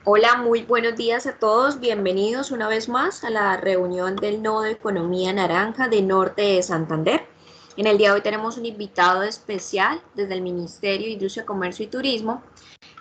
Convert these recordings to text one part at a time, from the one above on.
Hola, muy buenos días a todos. Bienvenidos una vez más a la reunión del Nodo de Economía Naranja de Norte de Santander. En el día de hoy tenemos un invitado especial desde el Ministerio de Industria, Comercio y Turismo,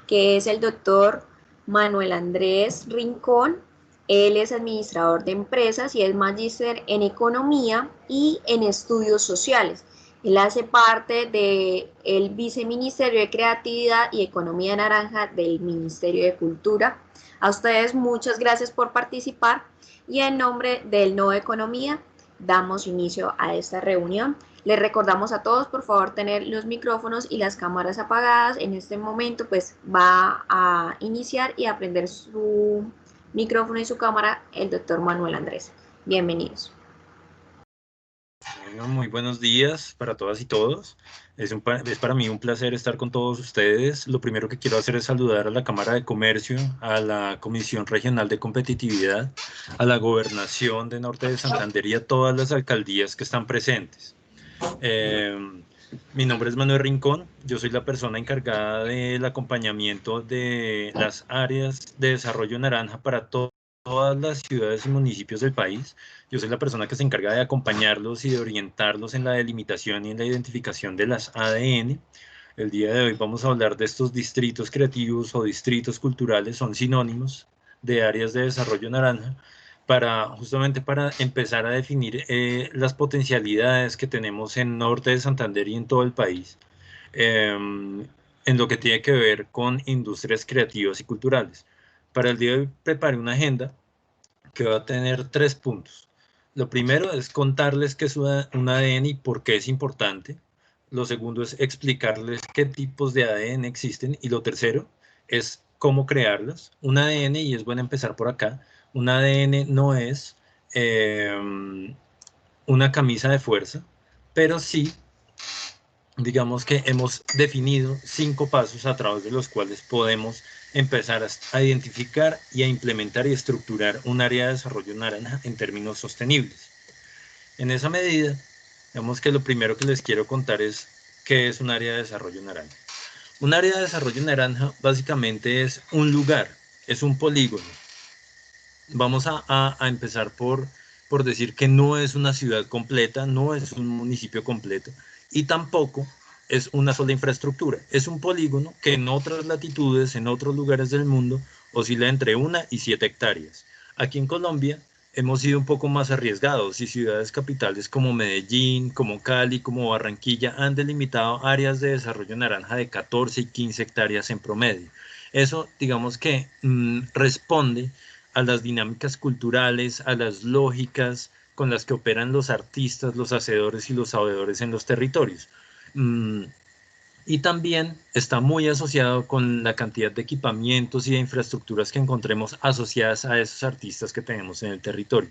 que es el doctor Manuel Andrés Rincón. Él es administrador de empresas y es magíster en economía y en estudios sociales. Él hace parte del Viceministerio de Creatividad y Economía Naranja del Ministerio de Cultura. A ustedes muchas gracias por participar y en nombre del Nodo Economía damos inicio a esta reunión. Les recordamos a todos, por favor, tener los micrófonos y las cámaras apagadas. En este momento, pues va a iniciar y a prender su micrófono y su cámara el doctor Manuel Andrés. Bienvenidos. Bueno, muy buenos días para todas y todos. Es para mí un placer estar con todos ustedes. Lo primero que quiero hacer es saludar a la Cámara de Comercio, a la Comisión Regional de Competitividad, a la Gobernación de Norte de Santander y a todas las alcaldías que están presentes. Eh, Mi nombre es Manuel Rincón, yo soy la persona encargada del acompañamiento de las áreas de desarrollo naranja para todas las ciudades y municipios del país. Yo soy la persona que se encarga de acompañarlos y de orientarlos en la delimitación y en la identificación de las ADN. El día de hoy vamos a hablar de estos distritos creativos o distritos culturales, son sinónimos de áreas de desarrollo naranja, justamente para empezar a definir las potencialidades que tenemos en Norte de Santander y en todo el país, en lo que tiene que ver con industrias creativas y culturales. Para el día de hoy preparé una agenda que va a tener 3 puntos. Lo primero es contarles qué es un ADN y por qué es importante. Lo segundo es explicarles qué tipos de ADN existen. Y lo tercero es cómo crearlas. Un ADN, y es bueno empezar por acá, un ADN no es eh, una camisa de fuerza, pero sí, digamos que hemos definido 5 pasos a través de los cuales podemos empezar a identificar y a implementar y estructurar un área de desarrollo naranja en términos sostenibles. En esa medida, digamos que lo primero que les quiero contar es qué es un área de desarrollo naranja. Un área de desarrollo naranja básicamente es un lugar, es un polígono. Vamos a empezar por decir que no es una ciudad completa, no es un municipio completo y tampoco es una sola infraestructura. Es un polígono que en otras latitudes, en otros lugares del mundo, oscila entre 1 y 7 hectáreas. Aquí en Colombia hemos sido un poco más arriesgados y ciudades capitales como Medellín, como Cali, como Barranquilla han delimitado áreas de desarrollo naranja de 14 y 15 hectáreas en promedio. Eso, digamos que responde a las dinámicas culturales, a las lógicas con las que operan los artistas, los hacedores y los sabedores en los territorios. Y también está muy asociado con la cantidad de equipamientos y de infraestructuras que encontremos asociadas a esos artistas que tenemos en el territorio.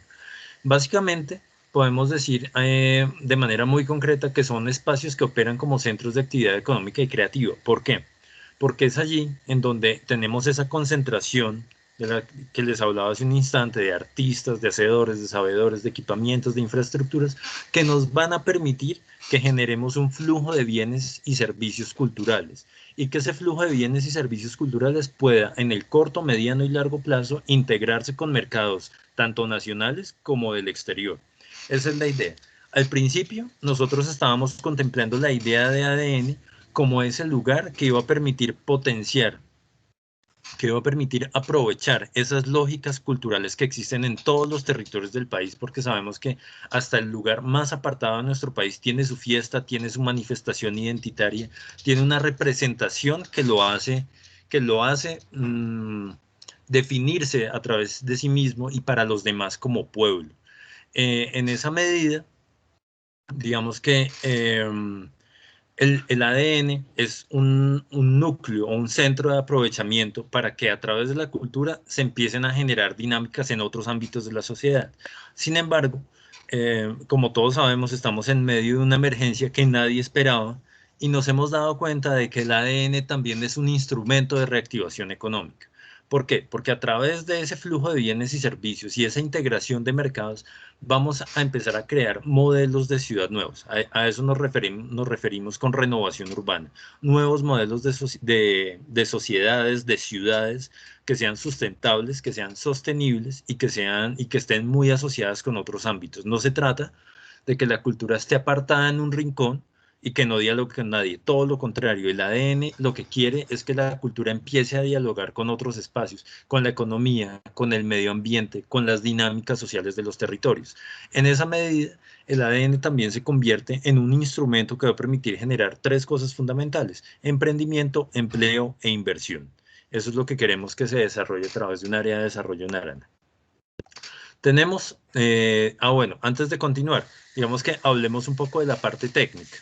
Básicamente, podemos decir de manera muy concreta que son espacios que operan como centros de actividad económica y creativa. ¿Por qué? Porque es allí en donde tenemos esa concentración de la que les hablaba hace un instante, de artistas, de hacedores, de sabedores, de equipamientos, de infraestructuras, que nos van a permitir que generemos un flujo de bienes y servicios culturales y que ese flujo de bienes y servicios culturales pueda en el corto, mediano y largo plazo integrarse con mercados tanto nacionales como del exterior. Esa es la idea. Al principio, nosotros estábamos contemplando la idea de ADN como ese lugar que iba a permitir potenciar, que iba a permitir aprovechar esas lógicas culturales que existen en todos los territorios del país, porque sabemos que hasta el lugar más apartado de nuestro país tiene su fiesta, tiene su manifestación identitaria, tiene una representación que lo hace definirse a través de sí mismo y para los demás como pueblo. En esa medida, digamos que el ADN es un núcleo o un centro de aprovechamiento para que a través de la cultura se empiecen a generar dinámicas en otros ámbitos de la sociedad. Sin embargo, como todos sabemos, estamos en medio de una emergencia que nadie esperaba y nos hemos dado cuenta de que el ADN también es un instrumento de reactivación económica. ¿Por qué? Porque a través de ese flujo de bienes y servicios y esa integración de mercados, vamos a empezar a crear modelos de ciudad nuevos. A eso nos referimos con renovación urbana. Nuevos modelos de sociedades, de ciudades que sean sustentables, que sean sostenibles y que estén muy asociadas con otros ámbitos. No se trata de que la cultura esté apartada en un rincón y que no dialogue con nadie. Todo lo contrario, el ADN lo que quiere es que la cultura empiece a dialogar con otros espacios, con la economía, con el medio ambiente, con las dinámicas sociales de los territorios. En esa medida, el ADN también se convierte en un instrumento que va a permitir generar tres cosas fundamentales: emprendimiento, empleo e inversión. Eso es lo que queremos que se desarrolle a través de un área de desarrollo en Arana. Tenemos, bueno, antes de continuar, digamos que hablemos un poco de la parte técnica.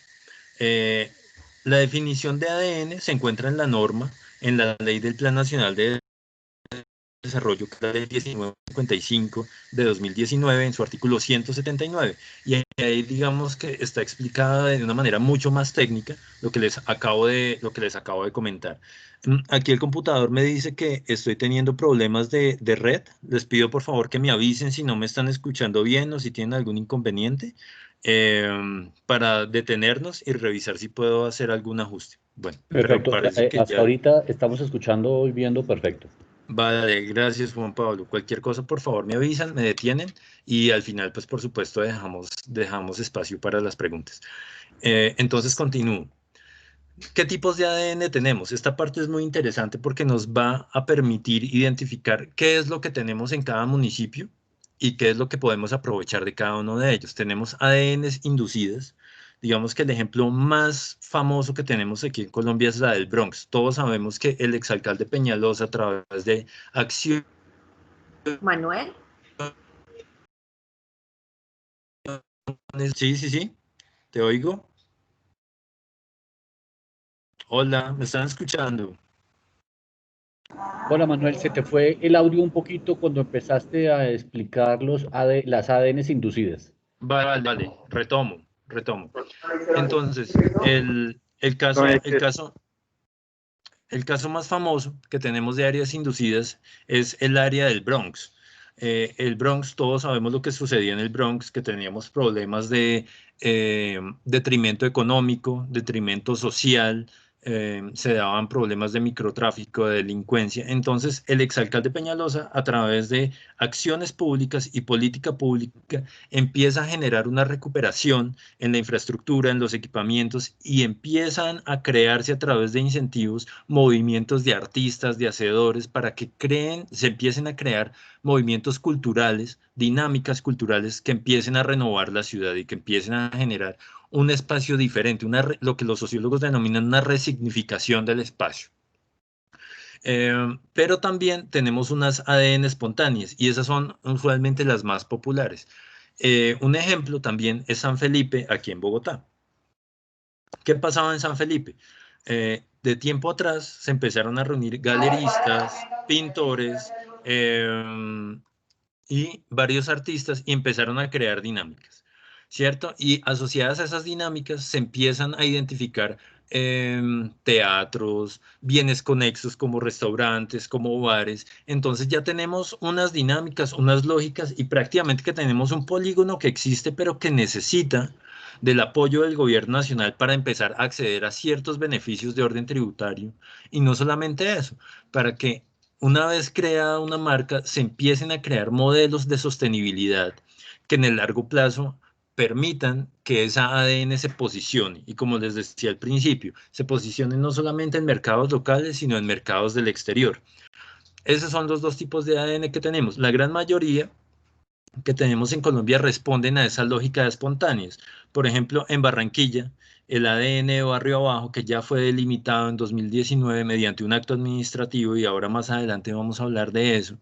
La definición de ADN se encuentra en la norma, en la Ley del Plan Nacional de Desarrollo, que es la Ley 1955 de 2019, en su artículo 179. Y ahí digamos que está explicada de una manera mucho más técnica lo que les acabo de comentar. Aquí el computador me dice que estoy teniendo problemas de red. Les pido por favor que me avisen si no me están escuchando bien o si tienen algún inconveniente, para detenernos y revisar si puedo hacer algún ajuste. Bueno, pero Perfecto. parece que Hasta ya... ahorita estamos escuchando y viendo perfecto. Vale, gracias Juan Pablo. Cualquier cosa, por favor, me avisan, me detienen y al final, pues por supuesto, dejamos espacio para las preguntas. Entonces, continúo. ¿Qué tipos de ADN tenemos? Esta parte es muy interesante porque nos va a permitir identificar qué es lo que tenemos en cada municipio y qué es lo que podemos aprovechar de cada uno de ellos. Tenemos ADNs inducidas. Digamos que el ejemplo más famoso que tenemos aquí en Colombia es la del Bronx. Todos sabemos que el exalcalde Peñalosa, a través de acciones... Manuel. Sí, sí, sí, te oigo. Hola, ¿me están escuchando? Hola Manuel, se te fue el audio un poquito cuando empezaste a explicar las ADNs inducidas. Vale, retomo. Entonces, el caso más famoso que tenemos de áreas inducidas es el área del Bronx. El Bronx, todos sabemos lo que sucedía en el Bronx, que teníamos problemas de detrimento económico, detrimento social, se daban problemas de microtráfico, de delincuencia. Entonces, el exalcalde Peñalosa, a través de acciones públicas y política pública, empieza a generar una recuperación en la infraestructura, en los equipamientos, y empiezan a crearse a través de incentivos movimientos de artistas, de hacedores, para que se empiecen a crear movimientos culturales, dinámicas culturales que empiecen a renovar la ciudad y que empiecen a generar un espacio diferente, lo que los sociólogos denominan una resignificación del espacio. Pero también tenemos unas ADN espontáneas y esas son usualmente las más populares. Un ejemplo también es San Felipe, aquí en Bogotá. ¿Qué pasaba en San Felipe? De tiempo atrás se empezaron a reunir galeristas, pintores y varios artistas y empezaron a crear dinámicas, ¿cierto? Y asociadas a esas dinámicas se empiezan a identificar teatros, bienes conexos como restaurantes, como bares. Entonces ya tenemos unas dinámicas, unas lógicas y prácticamente que tenemos un polígono que existe pero que necesita del apoyo del gobierno nacional para empezar a acceder a ciertos beneficios de orden tributario. Y no solamente eso, para que una vez creada una marca se empiecen a crear modelos de sostenibilidad que en el largo plazo permitan que esa ADN se posicione y, como les decía al principio, se posicione no solamente en mercados locales, sino en mercados del exterior. Esos son los dos tipos de ADN que tenemos. La gran mayoría que tenemos en Colombia responden a esa lógica de espontáneos. Por ejemplo, en Barranquilla, el ADN de Barrio Abajo, que ya fue delimitado en 2019 mediante un acto administrativo, y ahora más adelante vamos a hablar de eso,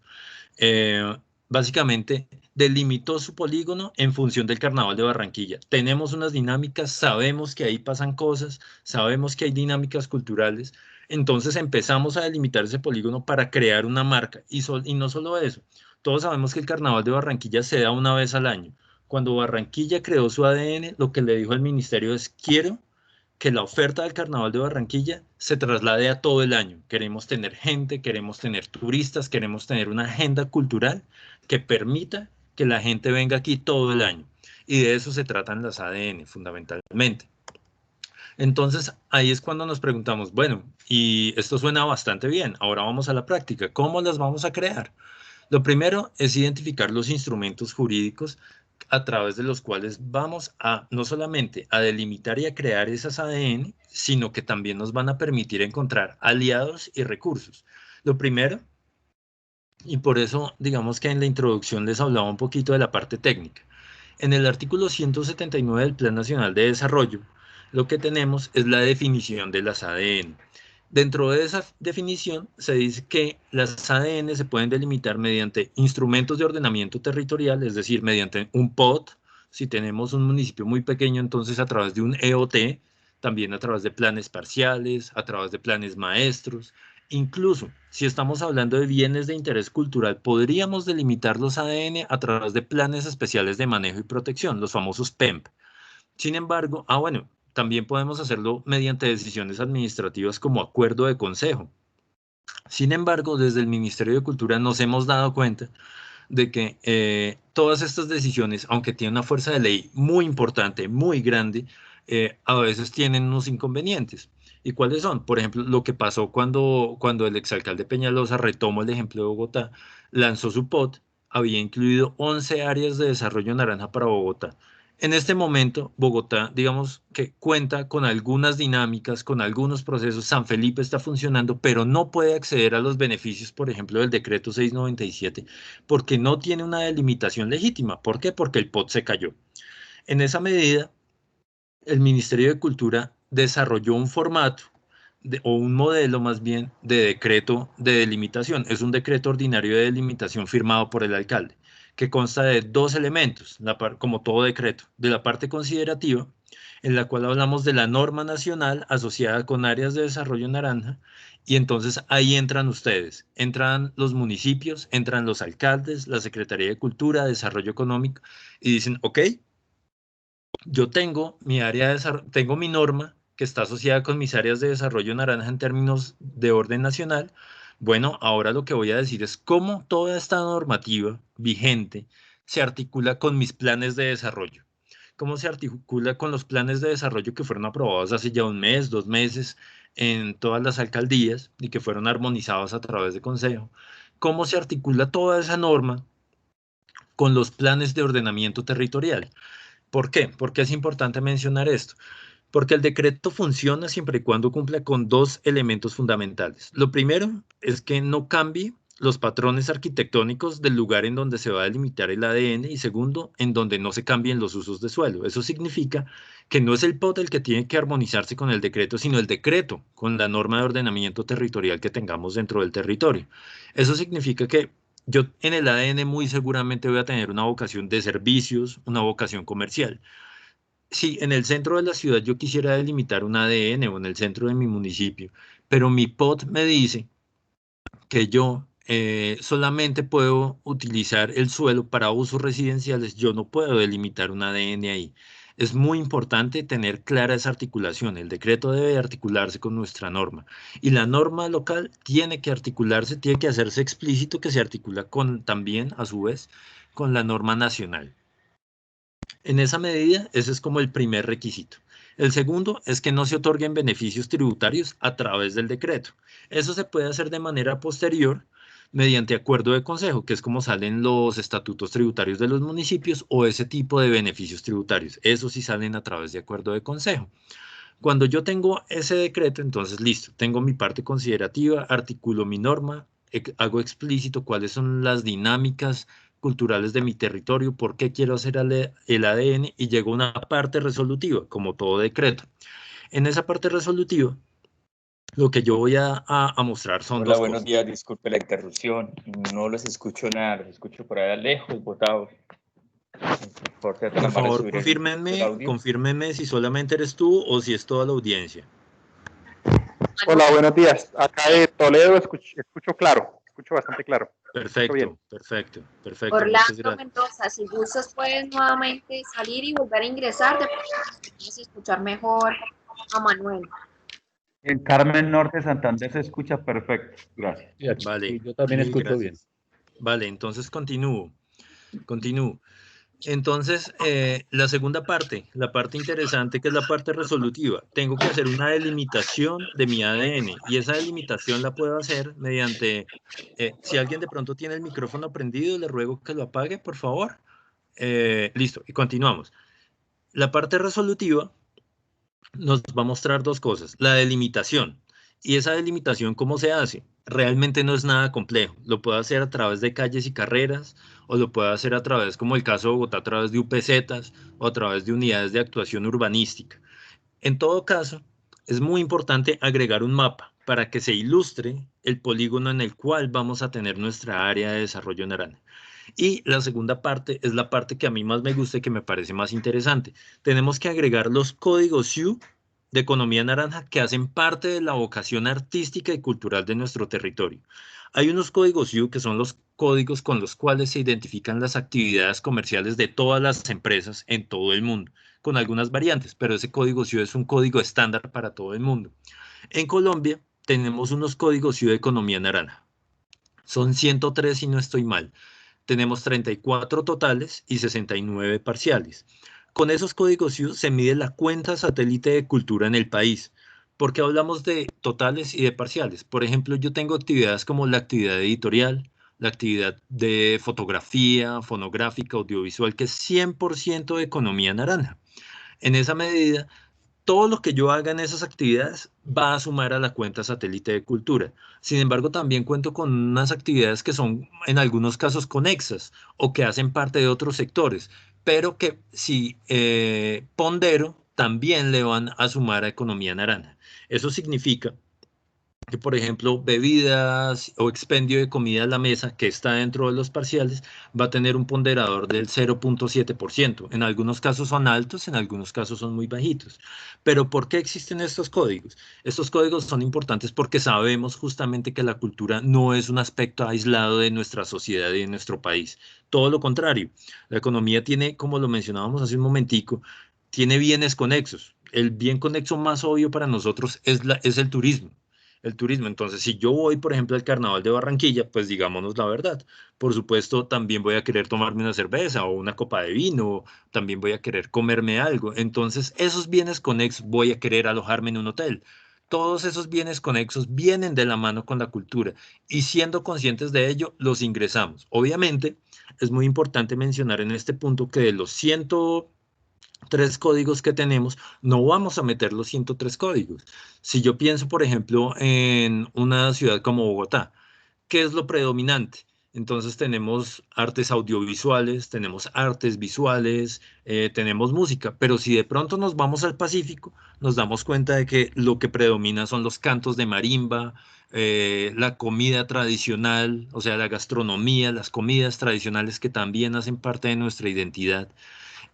básicamente delimitó su polígono en función del Carnaval de Barranquilla. Tenemos unas dinámicas, sabemos que ahí pasan cosas, sabemos que hay dinámicas culturales, entonces empezamos a delimitar ese polígono para crear una marca. Y no solo eso, todos sabemos que el Carnaval de Barranquilla se da una vez al año. Cuando Barranquilla creó su ADN, lo que le dijo al ministerio es: quiero que la oferta del Carnaval de Barranquilla se traslade a todo el año. Queremos tener gente, queremos tener turistas, queremos tener una agenda cultural que permita que la gente venga aquí todo el año. Y de eso se tratan las ADN, fundamentalmente. Entonces, ahí es cuando nos preguntamos, bueno, y esto suena bastante bien, ahora vamos a la práctica, ¿cómo las vamos a crear? Lo primero es identificar los instrumentos jurídicos a través de los cuales vamos a no solamente a delimitar y a crear esas ADN, sino que también nos van a permitir encontrar aliados y recursos. Lo primero, y por eso digamos que en la introducción les hablaba un poquito de la parte técnica. En el artículo 179 del Plan Nacional de Desarrollo, lo que tenemos es la definición de las ADN. Dentro de esa definición se dice que las ADN se pueden delimitar mediante instrumentos de ordenamiento territorial, es decir, mediante un POT. Si tenemos un municipio muy pequeño, entonces a través de un EOT, también a través de planes parciales, a través de planes maestros. Incluso, si estamos hablando de bienes de interés cultural, podríamos delimitar los ADN a través de planes especiales de manejo y protección, los famosos PEMP. Sin embargo, bueno, también podemos hacerlo mediante decisiones administrativas como acuerdo de consejo. Sin embargo, desde el Ministerio de Cultura nos hemos dado cuenta de que todas estas decisiones, aunque tienen una fuerza de ley muy importante, muy grande, a veces tienen unos inconvenientes. ¿Y cuáles son? Por ejemplo, lo que pasó cuando el exalcalde Peñalosa, retomo el ejemplo de Bogotá, lanzó su POT, había incluido 11 áreas de desarrollo naranja para Bogotá. En este momento, Bogotá, digamos que cuenta con algunas dinámicas, con algunos procesos. San Felipe está funcionando, pero no puede acceder a los beneficios, por ejemplo, del decreto 697, porque no tiene una delimitación legítima. ¿Por qué? Porque el POT se cayó. En esa medida, el Ministerio de Cultura desarrolló un formato o un modelo más bien de decreto de delimitación. Es un decreto ordinario de delimitación firmado por el alcalde, que consta de dos elementos, como todo decreto, de la parte considerativa, en la cual hablamos de la norma nacional asociada con áreas de desarrollo naranja, y entonces ahí entran ustedes, entran los municipios, entran los alcaldes, la Secretaría de Cultura, Desarrollo Económico, y dicen, ok, yo tengo mi área tengo mi norma que está asociada con mis áreas de desarrollo naranja en términos de orden nacional. Bueno, ahora lo que voy a decir es cómo toda esta normativa vigente se articula con mis planes de desarrollo. Cómo se articula con los planes de desarrollo que fueron aprobados hace ya un mes, 2 meses en todas las alcaldías y que fueron armonizados a través de consejo. Cómo se articula toda esa norma con los planes de ordenamiento territorial. ¿Por qué? Porque es importante mencionar esto. Porque el decreto funciona siempre y cuando cumpla con dos elementos fundamentales. Lo primero es que no cambie los patrones arquitectónicos del lugar en donde se va a delimitar el ADN y segundo, en donde no se cambien los usos de suelo. Eso significa que no es el POT el que tiene que armonizarse con el decreto, sino el decreto con la norma de ordenamiento territorial que tengamos dentro del territorio. Eso significa que yo en el ADN muy seguramente voy a tener una vocación de servicios, una vocación comercial. Si en el centro de la ciudad yo quisiera delimitar un ADN o en el centro de mi municipio, pero mi POT me dice que yo solamente puedo utilizar el suelo para usos residenciales, yo no puedo delimitar un ADN ahí. Es muy importante tener clara esa articulación. El decreto debe articularse con nuestra norma y la norma local tiene que articularse, tiene que hacerse explícito que se articula con también, a su vez, con la norma nacional. En esa medida, ese es como el primer requisito. El segundo es que no se otorguen beneficios tributarios a través del decreto. Eso se puede hacer de manera posterior mediante acuerdo de consejo, que es como salen los estatutos tributarios de los municipios o ese tipo de beneficios tributarios. Eso sí salen a través de acuerdo de consejo. Cuando yo tengo ese decreto, entonces listo, tengo mi parte considerativa, articulo mi norma, hago explícito cuáles son las dinámicas culturales de mi territorio, por qué quiero hacer el ADN y llego a una parte resolutiva, como todo decreto. En esa parte resolutiva, lo que yo voy a mostrar son Hola, dos buenos cosas. días, disculpe la interrupción, no los escucho nada, los escucho por allá lejos, botados. Por favor, confírmenme si solamente eres tú o si es toda la audiencia. Hola, buenos días. Acá de Toledo escucho claro, escucho bastante claro. Perfecto, perfecto. Orlando Mendoza, si gustas puedes nuevamente salir y volver a ingresar, de pronto puedes escuchar mejor a Manuel. En Carmen Norte, Santander se escucha perfecto. Gracias. Sí, aquí, Vale. sí, yo también escucho Gracias. bien. Vale, entonces continúo. Entonces, la segunda parte, la parte interesante, que es la parte resolutiva. Tengo que hacer una delimitación de mi ADN y esa delimitación la puedo hacer mediante, si alguien de pronto tiene el micrófono prendido, le ruego que lo apague, por favor. Listo, y continuamos. La parte resolutiva nos va a mostrar dos cosas. La delimitación. ¿Y esa delimitación cómo se hace? Realmente no es nada complejo. Lo puedo hacer a través de calles y carreras, o lo puedo hacer a través, como el caso de Bogotá, a través de UPZs o a través de unidades de actuación urbanística. En todo caso, es muy importante agregar un mapa para que se ilustre el polígono en el cual vamos a tener nuestra área de desarrollo naranja. Y la segunda parte es la parte que a mí más me gusta y que me parece más interesante. Tenemos que agregar los códigos U de economía naranja que hacen parte de la vocación artística y cultural de nuestro territorio. Hay unos códigos U que son los códigos con los cuales se identifican las actividades comerciales de todas las empresas en todo el mundo, con algunas variantes, pero ese código U es un código estándar para todo el mundo. En Colombia tenemos unos códigos U de economía naranja. Son 103 si no estoy mal. Tenemos 34 totales y 69 parciales. Con esos códigos U se mide la cuenta satélite de cultura en el país. ¿Por qué hablamos de totales y de parciales? Por ejemplo, yo tengo actividades como la actividad editorial, la actividad de fotografía, fonográfica, audiovisual, que es 100% de economía naranja. En esa medida, todo lo que yo haga en esas actividades va a sumar a la cuenta satélite de cultura. Sin embargo, también cuento con unas actividades que son en algunos casos conexas o que hacen parte de otros sectores, pero que si pondero, también le van a sumar a economía naranja. Eso significa que, por ejemplo, bebidas o expendio de comida a la mesa, que está dentro de los parciales, va a tener un ponderador del 0.7%. En algunos casos son altos, en algunos casos son muy bajitos. Pero ¿por qué existen estos códigos? Estos códigos son importantes porque sabemos justamente que la cultura no es un aspecto aislado de nuestra sociedad y de nuestro país. Todo lo contrario, la economía tiene, como lo mencionábamos hace un momentico, tiene bienes conexos. El bien conexo más obvio para nosotros es el turismo. El turismo. Entonces, si yo voy, por ejemplo, al Carnaval de Barranquilla, pues digámonos la verdad. Por supuesto, también voy a querer tomarme una cerveza o una copa de vino, también voy a querer comerme algo. Entonces, esos bienes conexos, voy a querer alojarme en un hotel. Todos esos bienes conexos vienen de la mano con la cultura y siendo conscientes de ello, los ingresamos. Obviamente, es muy importante mencionar en este punto que de los 103 códigos que tenemos, no vamos a meter los 103 códigos. Si yo pienso, por ejemplo, en una ciudad como Bogotá, ¿qué es lo predominante? Entonces tenemos artes audiovisuales, tenemos artes visuales, tenemos música, pero si de pronto nos vamos al Pacífico, nos damos cuenta de que lo que predomina son los cantos de marimba, la comida tradicional, o sea, la gastronomía, las comidas tradicionales que también hacen parte de nuestra identidad.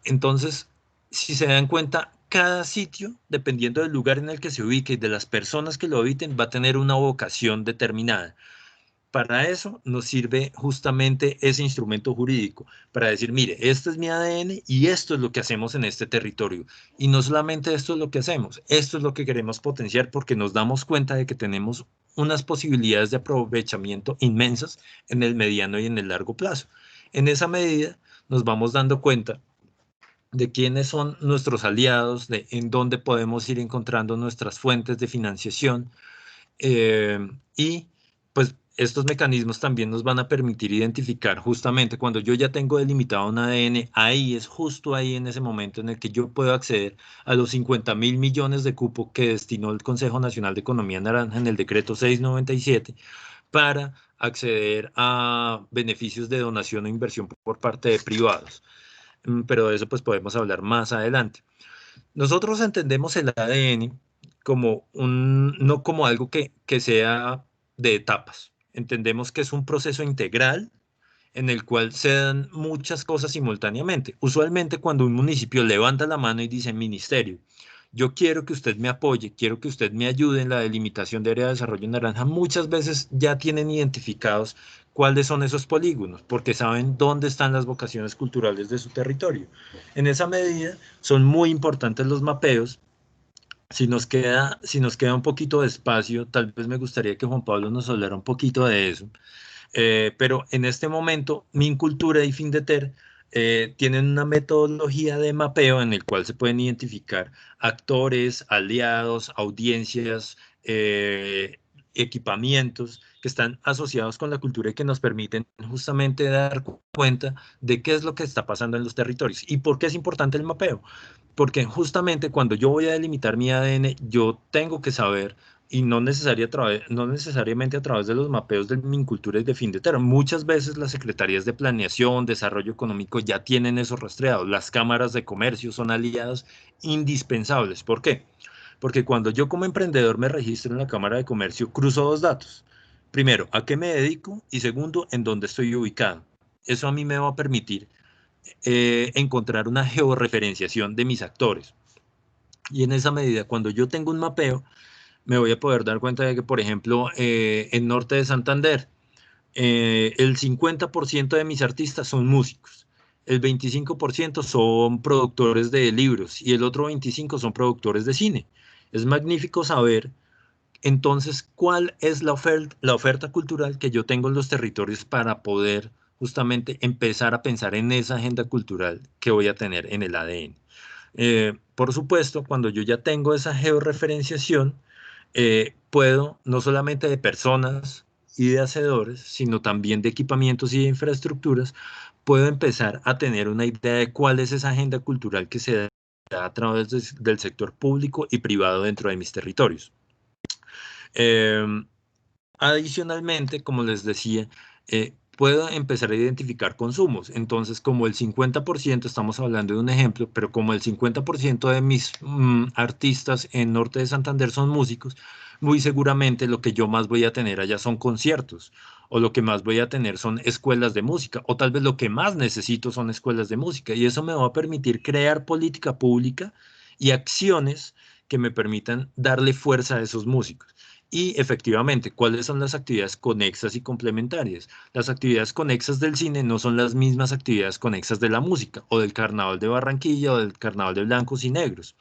Entonces, si se dan cuenta, cada sitio, dependiendo del lugar en el que se ubique y de las personas que lo habiten, va a tener una vocación determinada. Para eso nos sirve justamente ese instrumento jurídico, para decir, mire, este es mi ADN y esto es lo que hacemos en este territorio. Y no solamente esto es lo que hacemos, esto es lo que queremos potenciar porque nos damos cuenta de que tenemos unas posibilidades de aprovechamiento inmensas en el mediano y en el largo plazo. En esa medida nos vamos dando cuenta de quiénes son nuestros aliados, de en dónde podemos ir encontrando nuestras fuentes de financiación y pues estos mecanismos también nos van a permitir identificar justamente cuando yo ya tengo delimitado un ADN, ahí es justo ahí en ese momento en el que yo puedo acceder a los 50.000 millones de cupo que destinó el Consejo Nacional de Economía Naranja en el decreto 697 para acceder a beneficios de donación o inversión por parte de privados. Pero de eso pues podemos hablar más adelante. Nosotros entendemos el ADN como no como algo que sea de etapas. Entendemos que es un proceso integral en el cual se dan muchas cosas simultáneamente. Usualmente cuando un municipio levanta la mano y dice, ministerio, yo quiero que usted me apoye, quiero que usted me ayude en la delimitación de área de desarrollo naranja, muchas veces ya tienen identificados cuáles son esos polígonos, porque saben dónde están las vocaciones culturales de su territorio. En esa medida, son muy importantes los mapeos Si nos queda un poquito de espacio, tal vez me gustaría que Juan Pablo nos hablara un poquito de eso. Pero en este momento, Mincultura y Findeter tienen una metodología de mapeo en el cual se pueden identificar actores, aliados, audiencias, equipamientos que están asociados con la cultura y que nos permiten justamente dar cuenta de qué es lo que está pasando en los territorios. ¿Y por qué es importante el mapeo? Porque justamente cuando yo voy a delimitar mi ADN, yo tengo que saber, y no necesariamente a través de los mapeos de Mincultura y de Findeter. Muchas veces las secretarías de Planeación, Desarrollo Económico ya tienen eso rastreado. Las cámaras de comercio son aliados indispensables. ¿Por qué? Porque cuando yo como emprendedor me registro en la Cámara de Comercio, cruzo dos datos. Primero, ¿a qué me dedico? Y segundo, ¿en dónde estoy ubicado? Eso a mí me va a permitir encontrar una georreferenciación de mis actores. Y en esa medida, cuando yo tengo un mapeo, me voy a poder dar cuenta de que, por ejemplo, en Norte de Santander, el 50% de mis artistas son músicos, el 25% son productores de libros y el otro 25% son productores de cine. Es magnífico saber entonces cuál es la oferta cultural que yo tengo en los territorios para poder justamente empezar a pensar en esa agenda cultural que voy a tener en el ADN. Por supuesto, cuando yo ya tengo esa georreferenciación, puedo, no solamente de personas y de hacedores, sino también de equipamientos y de infraestructuras, puedo empezar a tener una idea de cuál es esa agenda cultural que se da a través del sector público y privado dentro de mis territorios. Adicionalmente, como les decía, puedo empezar a identificar consumos. Entonces, como el 50%, estamos hablando de un ejemplo, pero como el 50% de mis artistas en Norte de Santander son músicos, muy seguramente lo que yo más voy a tener allá son conciertos, o lo que más voy a tener son escuelas de música, o tal vez lo que más necesito son escuelas de música, y eso me va a permitir crear política pública y acciones que me permitan darle fuerza a esos músicos. Y efectivamente, ¿cuáles son las actividades conexas y complementarias? Las actividades conexas del cine no son las mismas actividades conexas de la música, o del Carnaval de Barranquilla, o del Carnaval de Blancos y Negros.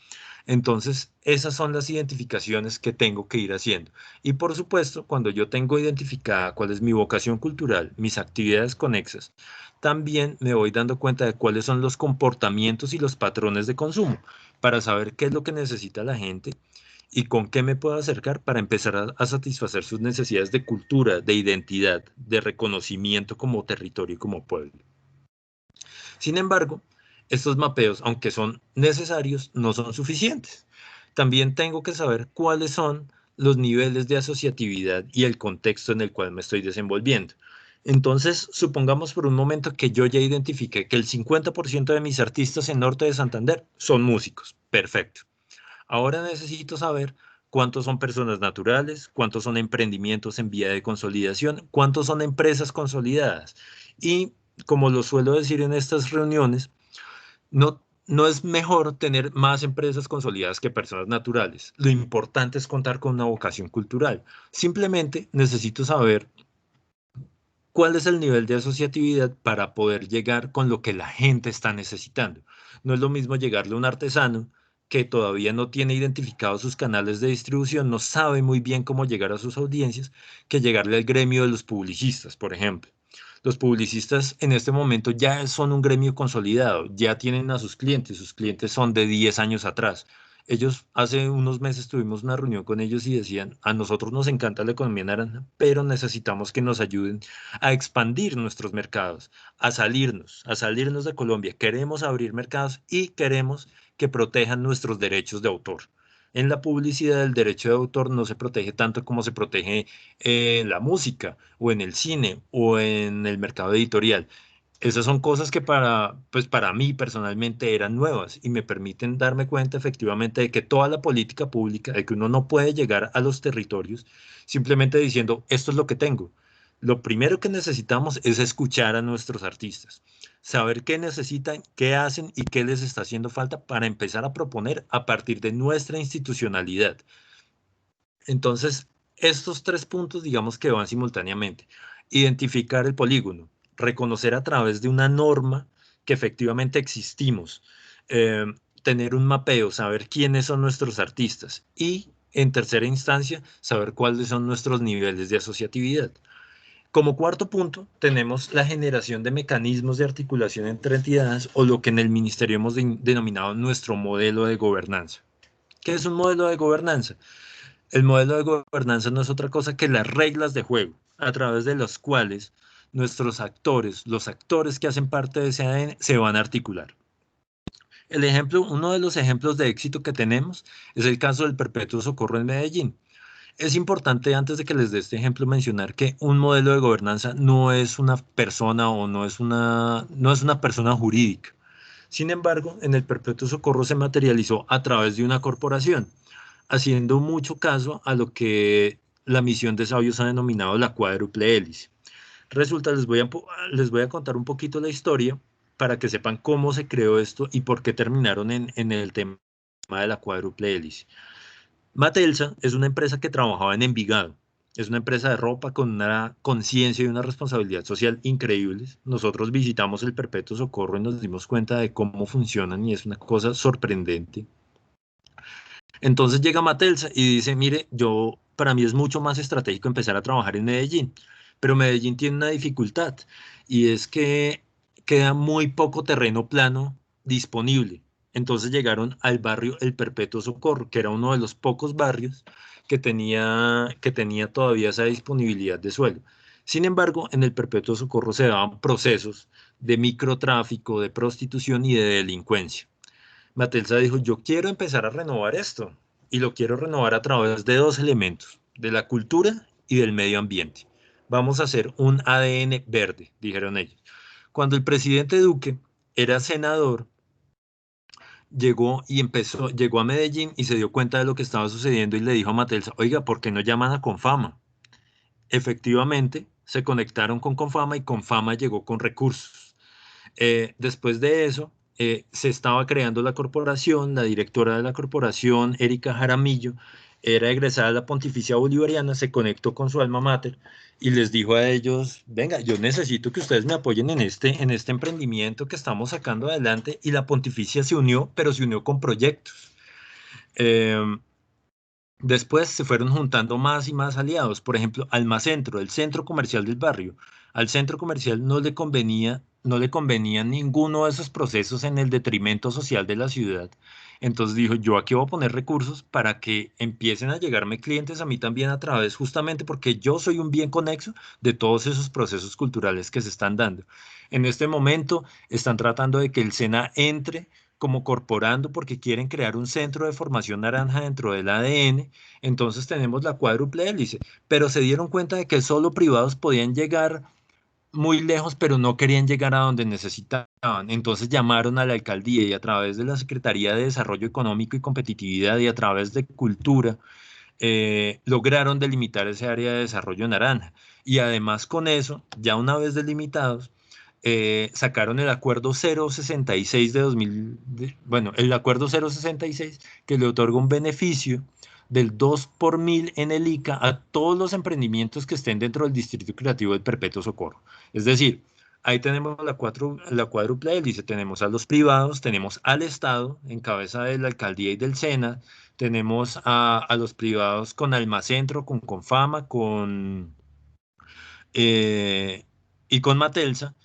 Entonces, esas son las identificaciones que tengo que ir haciendo. Y por supuesto, cuando yo tengo identificada cuál es mi vocación cultural, mis actividades conexas, también me voy dando cuenta de cuáles son los comportamientos y los patrones de consumo para saber qué es lo que necesita la gente y con qué me puedo acercar para empezar a satisfacer sus necesidades de cultura, de identidad, de reconocimiento como territorio y como pueblo. Sin embargo, estos mapeos, aunque son necesarios, no son suficientes. También tengo que saber cuáles son los niveles de asociatividad y el contexto en el cual me estoy desenvolviendo. Entonces, supongamos por un momento que yo ya identifiqué que el 50% de mis artistas en Norte de Santander son músicos. Perfecto. Ahora necesito saber cuántos son personas naturales, cuántos son emprendimientos en vía de consolidación, cuántos son empresas consolidadas. Y como lo suelo decir en estas reuniones, no es mejor tener más empresas consolidadas que personas naturales. Lo importante es contar con una vocación cultural. Simplemente necesito saber cuál es el nivel de asociatividad para poder llegar con lo que la gente está necesitando. No es lo mismo llegarle a un artesano que todavía no tiene identificados sus canales de distribución, no sabe muy bien cómo llegar a sus audiencias, que llegarle al gremio de los publicistas, por ejemplo. Los publicistas en este momento ya son un gremio consolidado, ya tienen a sus clientes son de 10 años atrás. Ellos hace unos meses tuvimos una reunión con ellos y decían, a nosotros nos encanta la economía naranja, pero necesitamos que nos ayuden a expandir nuestros mercados, a salirnos de Colombia. Queremos abrir mercados y queremos que protejan nuestros derechos de autor. En la publicidad el derecho de autor no se protege tanto como se protege en la música o en el cine o en el mercado editorial. Esas son cosas que pues para mí personalmente eran nuevas y me permiten darme cuenta efectivamente de que toda la política pública, de que uno no puede llegar a los territorios simplemente diciendo, esto es lo que tengo. Lo primero que necesitamos es escuchar a nuestros artistas, saber qué necesitan, qué hacen y qué les está haciendo falta para empezar a proponer a partir de nuestra institucionalidad. Entonces, estos tres puntos, digamos que van simultáneamente. Identificar el polígono, reconocer a través de una norma que efectivamente existimos, tener un mapeo, saber quiénes son nuestros artistas y, en tercera instancia, saber cuáles son nuestros niveles de asociatividad. Como cuarto punto, tenemos la generación de mecanismos de articulación entre entidades o lo que en el ministerio hemos denominado nuestro modelo de gobernanza. ¿Qué es un modelo de gobernanza? El modelo de gobernanza no es otra cosa que las reglas de juego a través de las cuales nuestros actores, los actores que hacen parte de ese ADN, se van a articular. Uno de los ejemplos de éxito que tenemos es el caso del Perpetuo Socorro en Medellín. Es importante, antes de que les dé este ejemplo, mencionar que un modelo de gobernanza no es una persona o no es una persona jurídica. Sin embargo, en el Perpetuo Socorro se materializó a través de una corporación, haciendo mucho caso a lo que la misión de Sabios ha denominado la cuádruple hélice. Resulta, les voy a contar un poquito la historia para que sepan cómo se creó esto y por qué terminaron en el tema de la cuádruple hélice. Matelsa es una empresa que trabajaba en Envigado. Es una empresa de ropa con una conciencia y una responsabilidad social increíbles. Nosotros visitamos el Perpetuo Socorro y nos dimos cuenta de cómo funcionan y es una cosa sorprendente. Entonces llega Matelsa y dice, mire, para mí es mucho más estratégico empezar a trabajar en Medellín, pero Medellín tiene una dificultad y es que queda muy poco terreno plano disponible. Entonces llegaron al barrio El Perpetuo Socorro, que era uno de los pocos barrios que tenía todavía esa disponibilidad de suelo. Sin embargo, en el Perpetuo Socorro se daban procesos de microtráfico, de prostitución y de delincuencia. Matelsa dijo, yo quiero empezar a renovar esto y lo quiero renovar a través de dos elementos, de la cultura y del medio ambiente. Vamos a hacer un ADN verde, dijeron ellos. Cuando el presidente Duque era senador, llegó a Medellín y se dio cuenta de lo que estaba sucediendo y le dijo a Matelsa, oiga, ¿por qué no llaman a Confama? Efectivamente, se conectaron con Confama y Confama llegó con recursos. Después de eso, se estaba creando la corporación, la directora de la corporación, Erika Jaramillo, era egresada de la Pontificia Bolivariana, se conectó con su alma mater y les dijo a ellos, venga, yo necesito que ustedes me apoyen en este emprendimiento que estamos sacando adelante, y la Pontificia se unió, pero se unió con proyectos. Después se fueron juntando más y más aliados, por ejemplo, Almacentro, el centro comercial del barrio. Al centro comercial no le convenía ninguno de esos procesos en el detrimento social de la ciudad. Entonces dijo, yo aquí voy a poner recursos para que empiecen a llegarme clientes a mí también a través, justamente porque yo soy un bien conexo de todos esos procesos culturales que se están dando. En este momento están tratando de que el SENA entre como corporando porque quieren crear un centro de formación naranja dentro del ADN. Entonces tenemos la cuádruple hélice, pero se dieron cuenta de que solo privados podían llegar muy lejos, pero no querían llegar a donde necesitaban. Entonces llamaron a la alcaldía y a través de la Secretaría de Desarrollo Económico y Competitividad y a través de Cultura, lograron delimitar ese área de desarrollo naranja. Y además con eso, ya una vez delimitados, sacaron el acuerdo 066 de 2000, el acuerdo 066 que le otorga un beneficio del 2 por 1000 en el ICA a todos los emprendimientos que estén dentro del Distrito Creativo del Perpetuo Socorro. Es decir, ahí tenemos la cuádruple hélice, tenemos a los privados, tenemos al Estado en cabeza de la alcaldía y del SENA, tenemos a los privados con Almacentro, con Confama, y con Matelsa.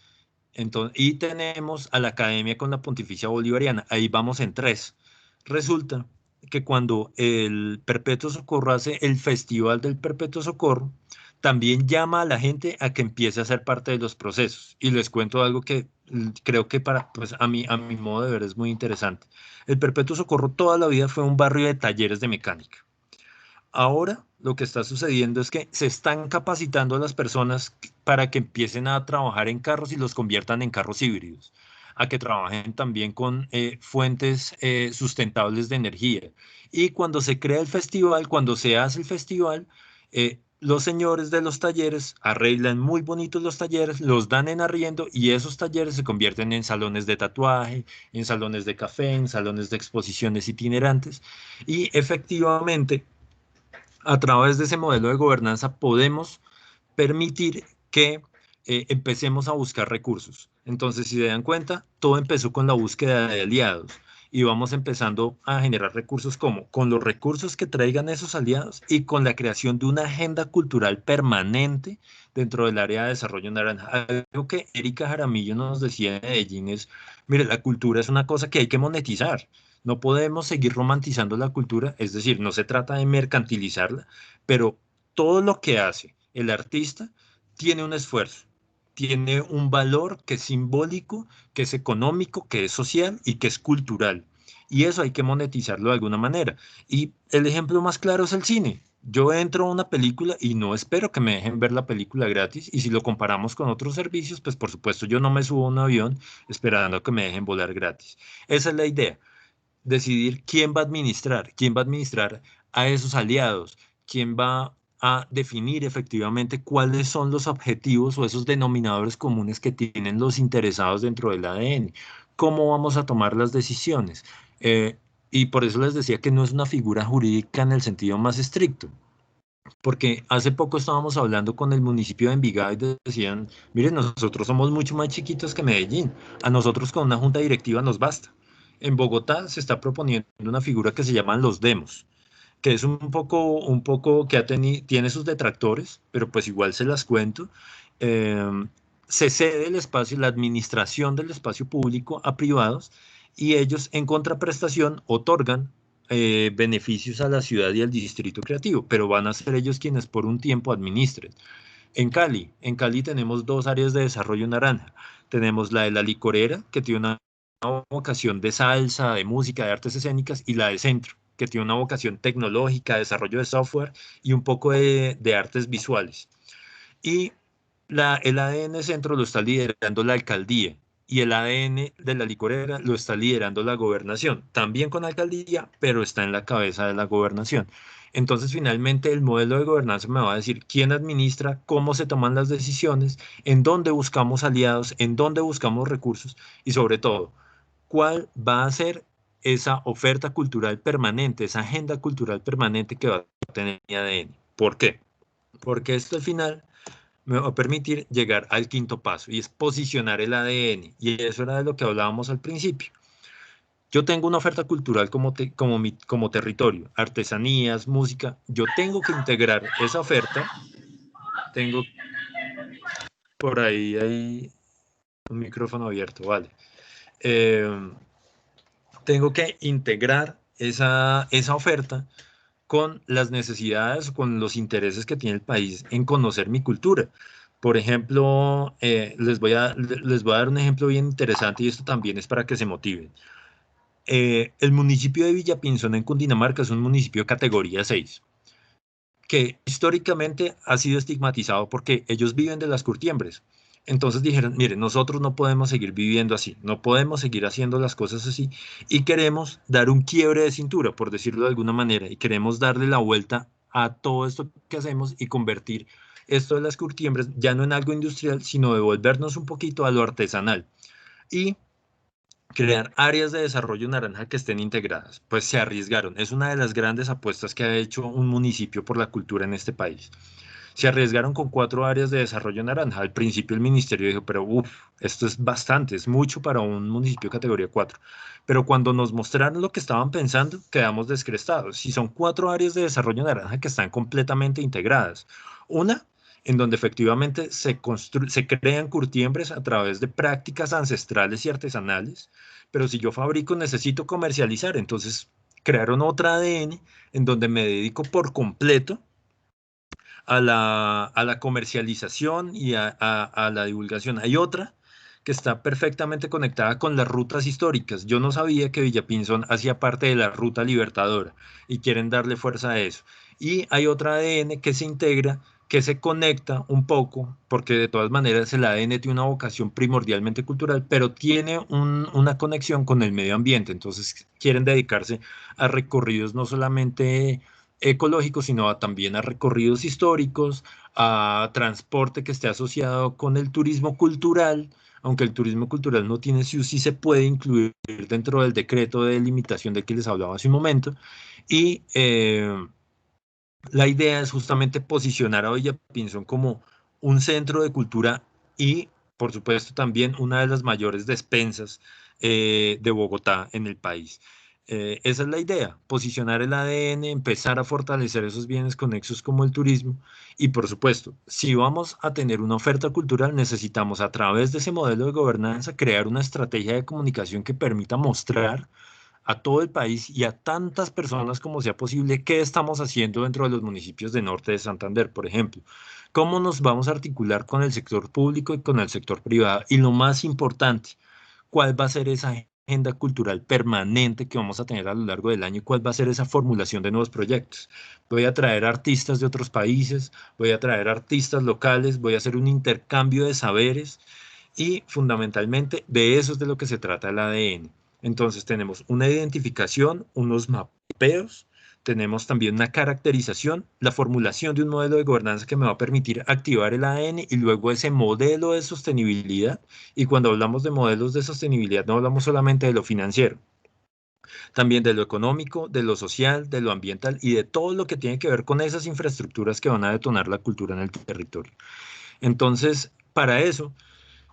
Entonces, y tenemos a la academia con la Pontificia Bolivariana. Ahí vamos en 3. Resulta que cuando el Perpetuo Socorro hace el Festival del Perpetuo Socorro, también llama a la gente a que empiece a ser parte de los procesos. Y les cuento algo que creo que pues a mi modo de ver es muy interesante. El Perpetuo Socorro toda la vida fue un barrio de talleres de mecánica. Ahora lo que está sucediendo es que se están capacitando a las personas para que empiecen a trabajar en carros y los conviertan en carros híbridos, a que trabajen también con fuentes sustentables de energía. Y cuando se crea el festival, cuando se hace el festival, los señores de los talleres arreglan muy bonitos los talleres, los dan en arriendo y esos talleres se convierten en salones de tatuaje, en salones de café, en salones de exposiciones itinerantes. Y efectivamente, a través de ese modelo de gobernanza podemos permitir que empecemos a buscar recursos. Entonces, si se dan cuenta, todo empezó con la búsqueda de aliados. y vamos empezando a generar recursos como con los recursos que traigan esos aliados y con la creación de una agenda cultural permanente dentro del área de desarrollo naranja. Algo que Erika Jaramillo nos decía en Medellín es, mire, la cultura es una cosa que hay que monetizar. No podemos seguir romantizando la cultura, es decir, no se trata de mercantilizarla, pero todo lo que hace el artista tiene un esfuerzo, tiene un valor que es simbólico, que es económico, que es social y que es cultural. Y eso hay que monetizarlo de alguna manera. Y el ejemplo más claro es el cine. Yo entro a una película y no espero que me dejen ver la película gratis. Y si lo comparamos con otros servicios, pues por supuesto yo no me subo a un avión esperando que me dejen volar gratis. Esa es la idea, decidir quién va a administrar a esos aliados, quién va a definir efectivamente cuáles son los objetivos o esos denominadores comunes que tienen los interesados dentro del ADN, cómo vamos a tomar las decisiones. Y por eso les decía que no es una figura jurídica en el sentido más estricto, porque hace poco estábamos hablando con el municipio de Envigado y decían, miren, nosotros somos mucho más chiquitos que Medellín, a nosotros con una junta directiva nos basta. En Bogotá se está proponiendo una figura que se llaman los demos, que es un poco que tiene sus detractores, pero pues igual se las cuento. Eh, Se cede el espacio, la administración del espacio público a privados y ellos en contraprestación otorgan beneficios a la ciudad y al distrito creativo, pero van a ser ellos quienes por un tiempo administren. En Cali tenemos dos áreas de desarrollo naranja. Tenemos la de la licorera, que tiene una vocación de salsa, de música, de artes escénicas, y la de centro, que tiene una vocación tecnológica, desarrollo de software y un poco de artes visuales. Y el ADN centro lo está liderando la alcaldía y el ADN de la licorera lo está liderando la gobernación, también con alcaldía, pero está en la cabeza de la gobernación. Entonces, finalmente, el modelo de gobernanza me va a decir quién administra, cómo se toman las decisiones, en dónde buscamos aliados, en dónde buscamos recursos y, sobre todo, cuál va a ser esa oferta cultural permanente, esa agenda cultural permanente que va a tener mi ADN. ¿Por qué? Porque esto al final me va a permitir llegar al quinto paso y es posicionar el ADN. Y eso era de lo que hablábamos al principio. Yo tengo una oferta cultural como territorio, artesanías, música. Yo tengo que integrar esa oferta. Tengo por ahí hay un micrófono abierto, vale. Tengo que integrar esa oferta con las necesidades, con los intereses que tiene el país en conocer mi cultura. Por ejemplo, les voy a dar un ejemplo bien interesante y esto también es para que se motiven. El municipio de Villapinzón en Cundinamarca es un municipio de categoría 6, que históricamente ha sido estigmatizado porque ellos viven de las curtiembres. Entonces dijeron, mire, nosotros no podemos seguir viviendo así, no podemos seguir haciendo las cosas así y queremos dar un quiebre de cintura, por decirlo de alguna manera, y queremos darle la vuelta a todo esto que hacemos y convertir esto de las curtiembres ya no en algo industrial, sino devolvernos un poquito a lo artesanal y crear áreas de desarrollo naranja que estén integradas. Pues se arriesgaron, es una de las grandes apuestas que ha hecho un municipio por la cultura en este país. Se arriesgaron con 4 áreas de desarrollo naranja. Al principio el ministerio dijo, pero esto es bastante, es mucho para un municipio de categoría 4. Pero cuando nos mostraron lo que estaban pensando, quedamos descrestados. Si son 4 áreas de desarrollo naranja que están completamente integradas. Una, en donde efectivamente se crean curtiembres a través de prácticas ancestrales y artesanales, pero si yo fabrico necesito comercializar, entonces crearon otra ADN en donde me dedico por completo a la comercialización y a la divulgación. Hay otra que está perfectamente conectada con las rutas históricas. Yo no sabía que Villapinzón hacía parte de la Ruta Libertadora y quieren darle fuerza a eso. Y hay otra ADN que se integra, que se conecta un poco, porque de todas maneras el ADN tiene una vocación primordialmente cultural, pero tiene una conexión con el medio ambiente. Entonces quieren dedicarse a recorridos no solamente ecológicos, sino también a recorridos históricos, a transporte que esté asociado con el turismo cultural, aunque el turismo cultural no tiene sí se puede incluir dentro del decreto de limitación del que les hablaba hace un momento, y la idea es justamente posicionar a Villapinzón como un centro de cultura y, por supuesto, también una de las mayores despensas de Bogotá en el país. Esa es la idea, posicionar el ADN, empezar a fortalecer esos bienes conexos como el turismo y, por supuesto, si vamos a tener una oferta cultural, necesitamos a través de ese modelo de gobernanza crear una estrategia de comunicación que permita mostrar a todo el país y a tantas personas como sea posible qué estamos haciendo dentro de los municipios de Norte de Santander, por ejemplo. Cómo nos vamos a articular con el sector público y con el sector privado. Y lo más importante, cuál va a ser esa agenda cultural permanente que vamos a tener a lo largo del año y cuál va a ser esa formulación de nuevos proyectos. Voy a traer artistas de otros países, voy a traer artistas locales, voy a hacer un intercambio de saberes y fundamentalmente de eso es de lo que se trata el ADN. Entonces tenemos una identificación, unos mapeos, tenemos también una caracterización, la formulación de un modelo de gobernanza que me va a permitir activar el ADN y luego ese modelo de sostenibilidad. Y cuando hablamos de modelos de sostenibilidad no hablamos solamente de lo financiero, también de lo económico, de lo social, de lo ambiental y de todo lo que tiene que ver con esas infraestructuras que van a detonar la cultura en el territorio. Entonces, para eso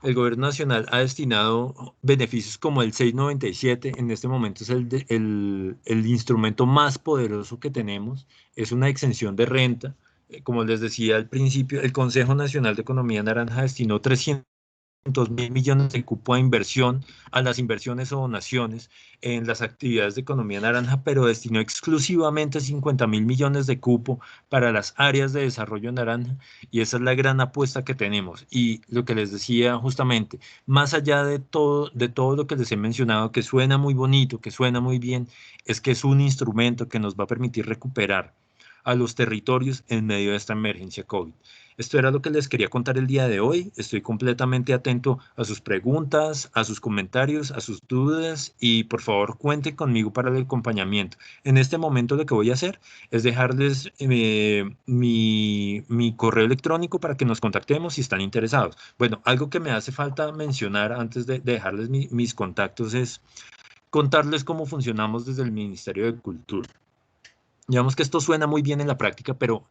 el gobierno nacional ha destinado beneficios como el 697, en este momento es el instrumento más poderoso que tenemos, es una exención de renta. Como les decía al principio, el Consejo Nacional de Economía Naranja destinó 300.000 millones de cupo a inversión, a las inversiones o donaciones en las actividades de economía naranja, pero destinó exclusivamente 50.000 millones de cupo para las áreas de desarrollo naranja y esa es la gran apuesta que tenemos. Y lo que les decía justamente, más allá de todo lo que les he mencionado, que suena muy bonito, que suena muy bien, es que es un instrumento que nos va a permitir recuperar a los territorios en medio de esta emergencia COVID. Esto era lo que les quería contar el día de hoy. Estoy completamente atento a sus preguntas, a sus comentarios, a sus dudas y por favor cuente conmigo para el acompañamiento. En este momento lo que voy a hacer es dejarles mi correo electrónico para que nos contactemos si están interesados. Bueno, algo que me hace falta mencionar antes de dejarles mis contactos es contarles cómo funcionamos desde el Ministerio de Cultura. Digamos que esto suena muy bien en la práctica, pero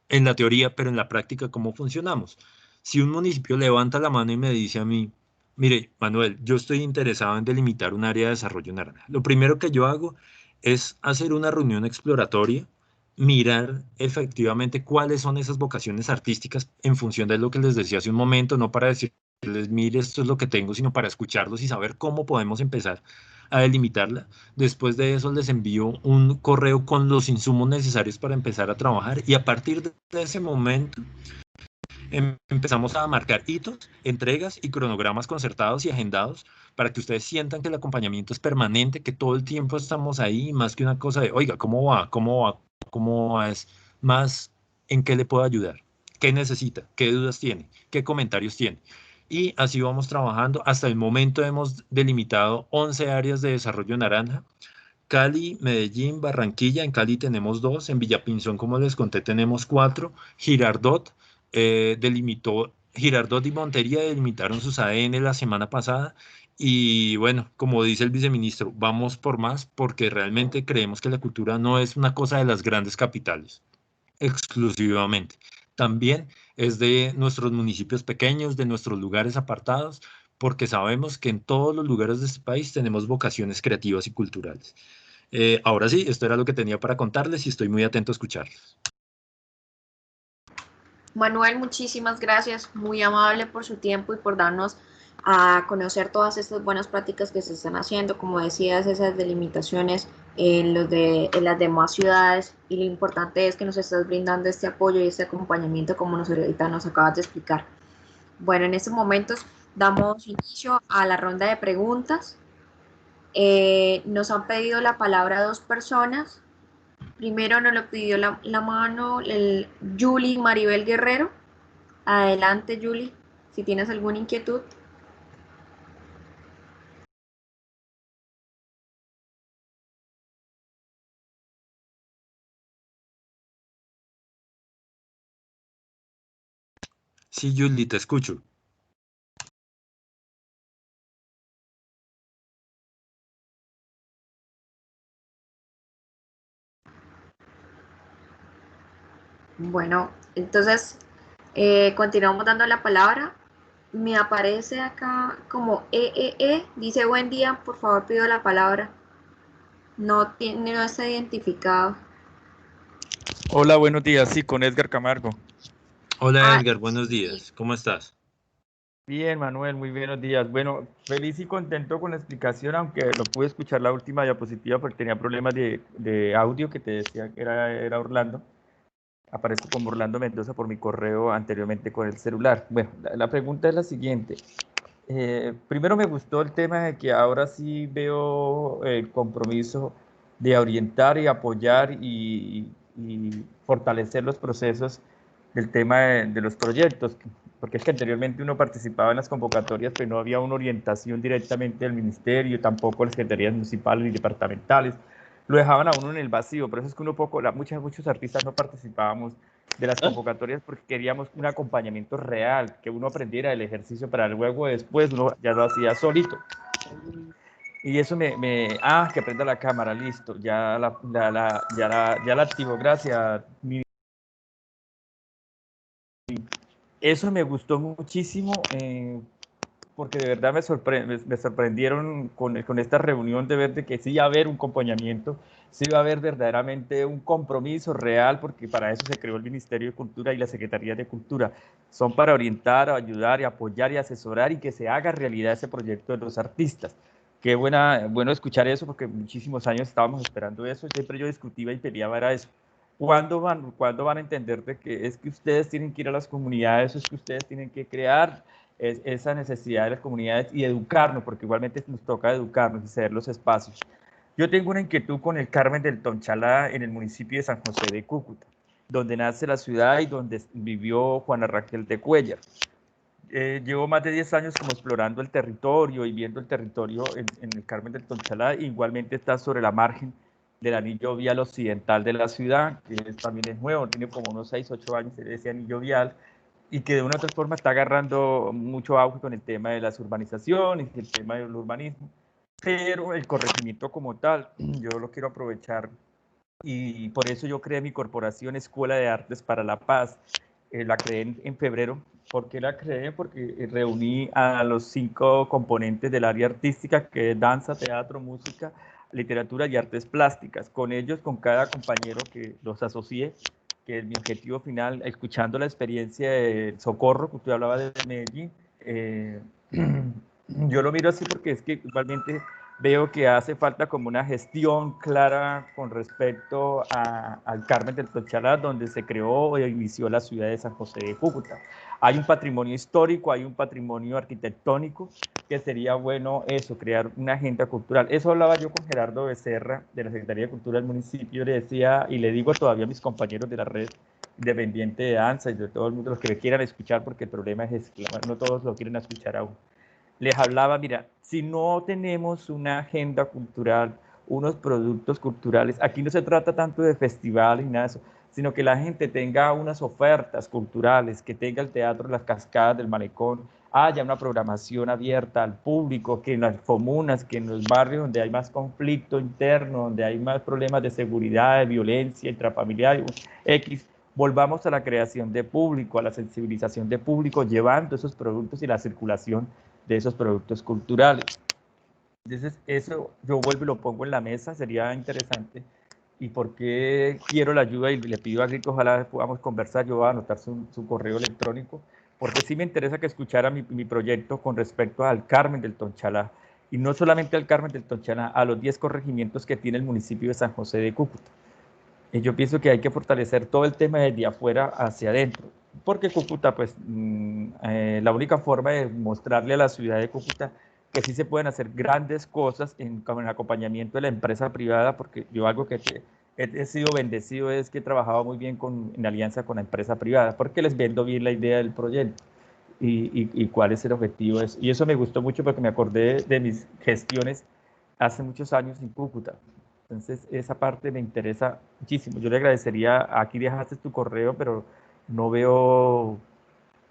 en la teoría, pero en la práctica, ¿cómo funcionamos? Si un municipio levanta la mano y me dice a mí, mire, Manuel, yo estoy interesado en delimitar un área de desarrollo naranja, lo primero que yo hago es hacer una reunión exploratoria, mirar efectivamente cuáles son esas vocaciones artísticas en función de lo que les decía hace un momento, no para decirles, mire, esto es lo que tengo, sino para escucharlos y saber cómo podemos empezar a delimitarla. Después de eso les envío un correo con los insumos necesarios para empezar a trabajar y a partir de ese momento empezamos a marcar hitos, entregas y cronogramas concertados y agendados para que ustedes sientan que el acompañamiento es permanente, que todo el tiempo estamos ahí, más que una cosa de, oiga, ¿cómo va? ¿Cómo va? ¿Cómo va? Es más, ¿en qué le puedo ayudar? ¿Qué necesita? ¿Qué dudas tiene? ¿Qué comentarios tiene? Y así vamos trabajando. Hasta el momento hemos delimitado 11 áreas de desarrollo naranja. Cali, Medellín, Barranquilla. En Cali tenemos 2, en Villapinzón, como les conté, tenemos 4. Girardot Girardot y Montería delimitaron sus ADN la semana pasada. Y bueno, como dice el viceministro, vamos por más porque realmente creemos que la cultura no es una cosa de las grandes capitales exclusivamente. También es de nuestros municipios pequeños, de nuestros lugares apartados, porque sabemos que en todos los lugares de este país tenemos vocaciones creativas y culturales. Ahora sí, esto era lo que tenía para contarles y estoy muy atento a escucharlos. Manuel, muchísimas gracias, muy amable por su tiempo y por darnos a conocer todas estas buenas prácticas que se están haciendo, como decías, esas delimitaciones en las demás ciudades y lo importante es que nos estás brindando este apoyo y este acompañamiento como ahorita nos acabas de explicar. Bueno, en estos momentos damos inicio a la ronda de preguntas. Nos han pedido la palabra 2 personas. Primero nos lo pidió la mano Julie Maribel Guerrero. Adelante, Julie, si tienes alguna inquietud. Sí, Julie, te escucho. Bueno, entonces continuamos dando la palabra. Me aparece acá como dice buen día, por favor pido la palabra. No está identificado. Hola, buenos días. Sí, con Edgar Camargo. Hola Ah, Edgar, buenos sí. días. ¿Cómo estás? Bien, Manuel, muy buenos días. Bueno, feliz y contento con la explicación, aunque no pude escuchar la última diapositiva porque tenía problemas de audio que te decía que era Orlando. Aparezco como Orlando Mendoza por mi correo anteriormente con el celular. Bueno, la pregunta es la siguiente. Primero me gustó el tema de que ahora sí veo el compromiso de orientar y apoyar y fortalecer los procesos del tema de los proyectos, porque es que anteriormente uno participaba en las convocatorias, pero no había una orientación directamente del ministerio, tampoco las secretarías municipales y departamentales, lo dejaban a uno en el vacío, por eso es que uno poco, muchos artistas no participábamos de las convocatorias porque queríamos un acompañamiento real, que uno aprendiera el ejercicio para luego después uno ya lo hacía solito. Y eso que prenda la cámara, listo, ya la activo, gracias. Eso me gustó muchísimo porque de verdad me sorprendieron con esta reunión de ver de que sí iba a haber un acompañamiento, sí iba a haber verdaderamente un compromiso real, porque para eso se creó el Ministerio de Cultura y la Secretaría de Cultura. Son para orientar, ayudar y apoyar y asesorar y que se haga realidad ese proyecto de los artistas. Qué bueno escuchar eso, porque muchísimos años estábamos esperando eso. Siempre yo discutía y peleaba era eso. ¿Cuándo van a entender de que es que ustedes tienen que ir a las comunidades, es que ustedes tienen que crear esa necesidad de las comunidades y educarnos, porque igualmente nos toca educarnos y ceder los espacios? Yo tengo una inquietud con el Carmen del Tonchalá en el municipio de San José de Cúcuta, donde nace la ciudad y donde vivió Juana Raquel de Cuellar. Llevo más de 10 años como explorando el territorio y viendo el territorio en el Carmen del Tonchalá. Igualmente está sobre la margen del anillo vial occidental de la ciudad, que también es nuevo, tiene como unos 6, 8 años ese anillo vial, y que de una u otra forma está agarrando mucho auge con el tema de las urbanizaciones y el tema del urbanismo. Pero el corregimiento como tal, yo lo quiero aprovechar y por eso yo creé mi corporación Escuela de Artes para la Paz. La creé en febrero. ¿Por qué la creé? Porque reuní a los 5 componentes del área artística, que es danza, teatro, música, literatura y artes plásticas. Con ellos, con cada compañero que los asocié, que es mi objetivo final, escuchando la experiencia de Socorro, que usted hablaba de Medellín. Yo lo miro así porque es que igualmente veo que hace falta como una gestión clara con respecto al Carmen del Tonchalá, donde se creó e inició la ciudad de San José de Cúcuta. Hay un patrimonio histórico, hay un patrimonio arquitectónico, que sería bueno eso, crear una agenda cultural. Eso hablaba yo con Gerardo Becerra, de la Secretaría de Cultura del municipio, le decía, y le digo todavía a mis compañeros de la red independiente de danza y de todo el mundo, los que me quieran escuchar, porque el problema es que no todos lo quieren escuchar aún. Les hablaba, mira, si no tenemos una agenda cultural, unos productos culturales, aquí no se trata tanto de festivales ni nada de eso, sino que la gente tenga unas ofertas culturales, que tenga el teatro Las Cascadas del Malecón, haya una programación abierta al público, que en las comunas, que en los barrios donde hay más conflicto interno, donde hay más problemas de seguridad, de violencia intrafamiliar, X, volvamos a la creación de público, a la sensibilización de público, llevando esos productos y la circulación de esos productos culturales. Entonces, eso yo vuelvo y lo pongo en la mesa, sería interesante. ¿Y por qué quiero la ayuda? Y le pido a Rico, ojalá podamos conversar, yo voy a anotar su correo electrónico, porque sí me interesa que escuchara mi proyecto con respecto al Carmen del Tonchalá, y no solamente al Carmen del Tonchalá, a los 10 corregimientos que tiene el municipio de San José de Cúcuta. Yo pienso que hay que fortalecer todo el tema desde afuera hacia adentro, porque Cúcuta, pues, la única forma de mostrarle a la ciudad de Cúcuta que sí se pueden hacer grandes cosas con el acompañamiento de la empresa privada, porque yo algo que he sido bendecido es que he trabajado muy bien en alianza con la empresa privada, porque les vendo bien la idea del proyecto y cuál es el objetivo. Y eso me gustó mucho porque me acordé de mis gestiones hace muchos años en Cúcuta. Entonces, esa parte me interesa muchísimo. Yo le agradecería, aquí dejaste tu correo, pero no veo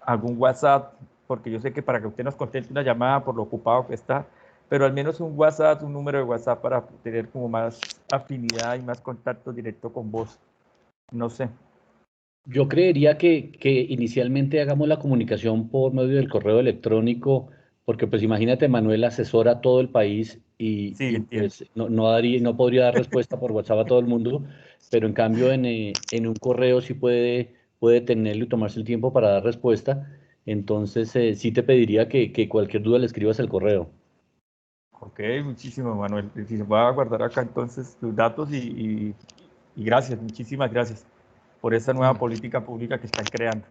algún WhatsApp, porque yo sé que para que usted nos conteste una llamada por lo ocupado que está, pero al menos un WhatsApp, un número de WhatsApp para tener como más afinidad y más contacto directo con vos. No sé. Yo creería que inicialmente hagamos la comunicación por medio del correo electrónico, porque pues imagínate, Manuel asesora a todo el país Sí, entiendo. pues no podría dar respuesta por WhatsApp a todo el mundo, pero en cambio en un correo sí puede tenerlo y tomarse el tiempo para dar respuesta. Entonces sí te pediría que cualquier duda le escribas al correo. Ok, muchísimo, Manuel. Voy a guardar acá entonces tus datos y gracias, muchísimas gracias por esta nueva política pública que están creando.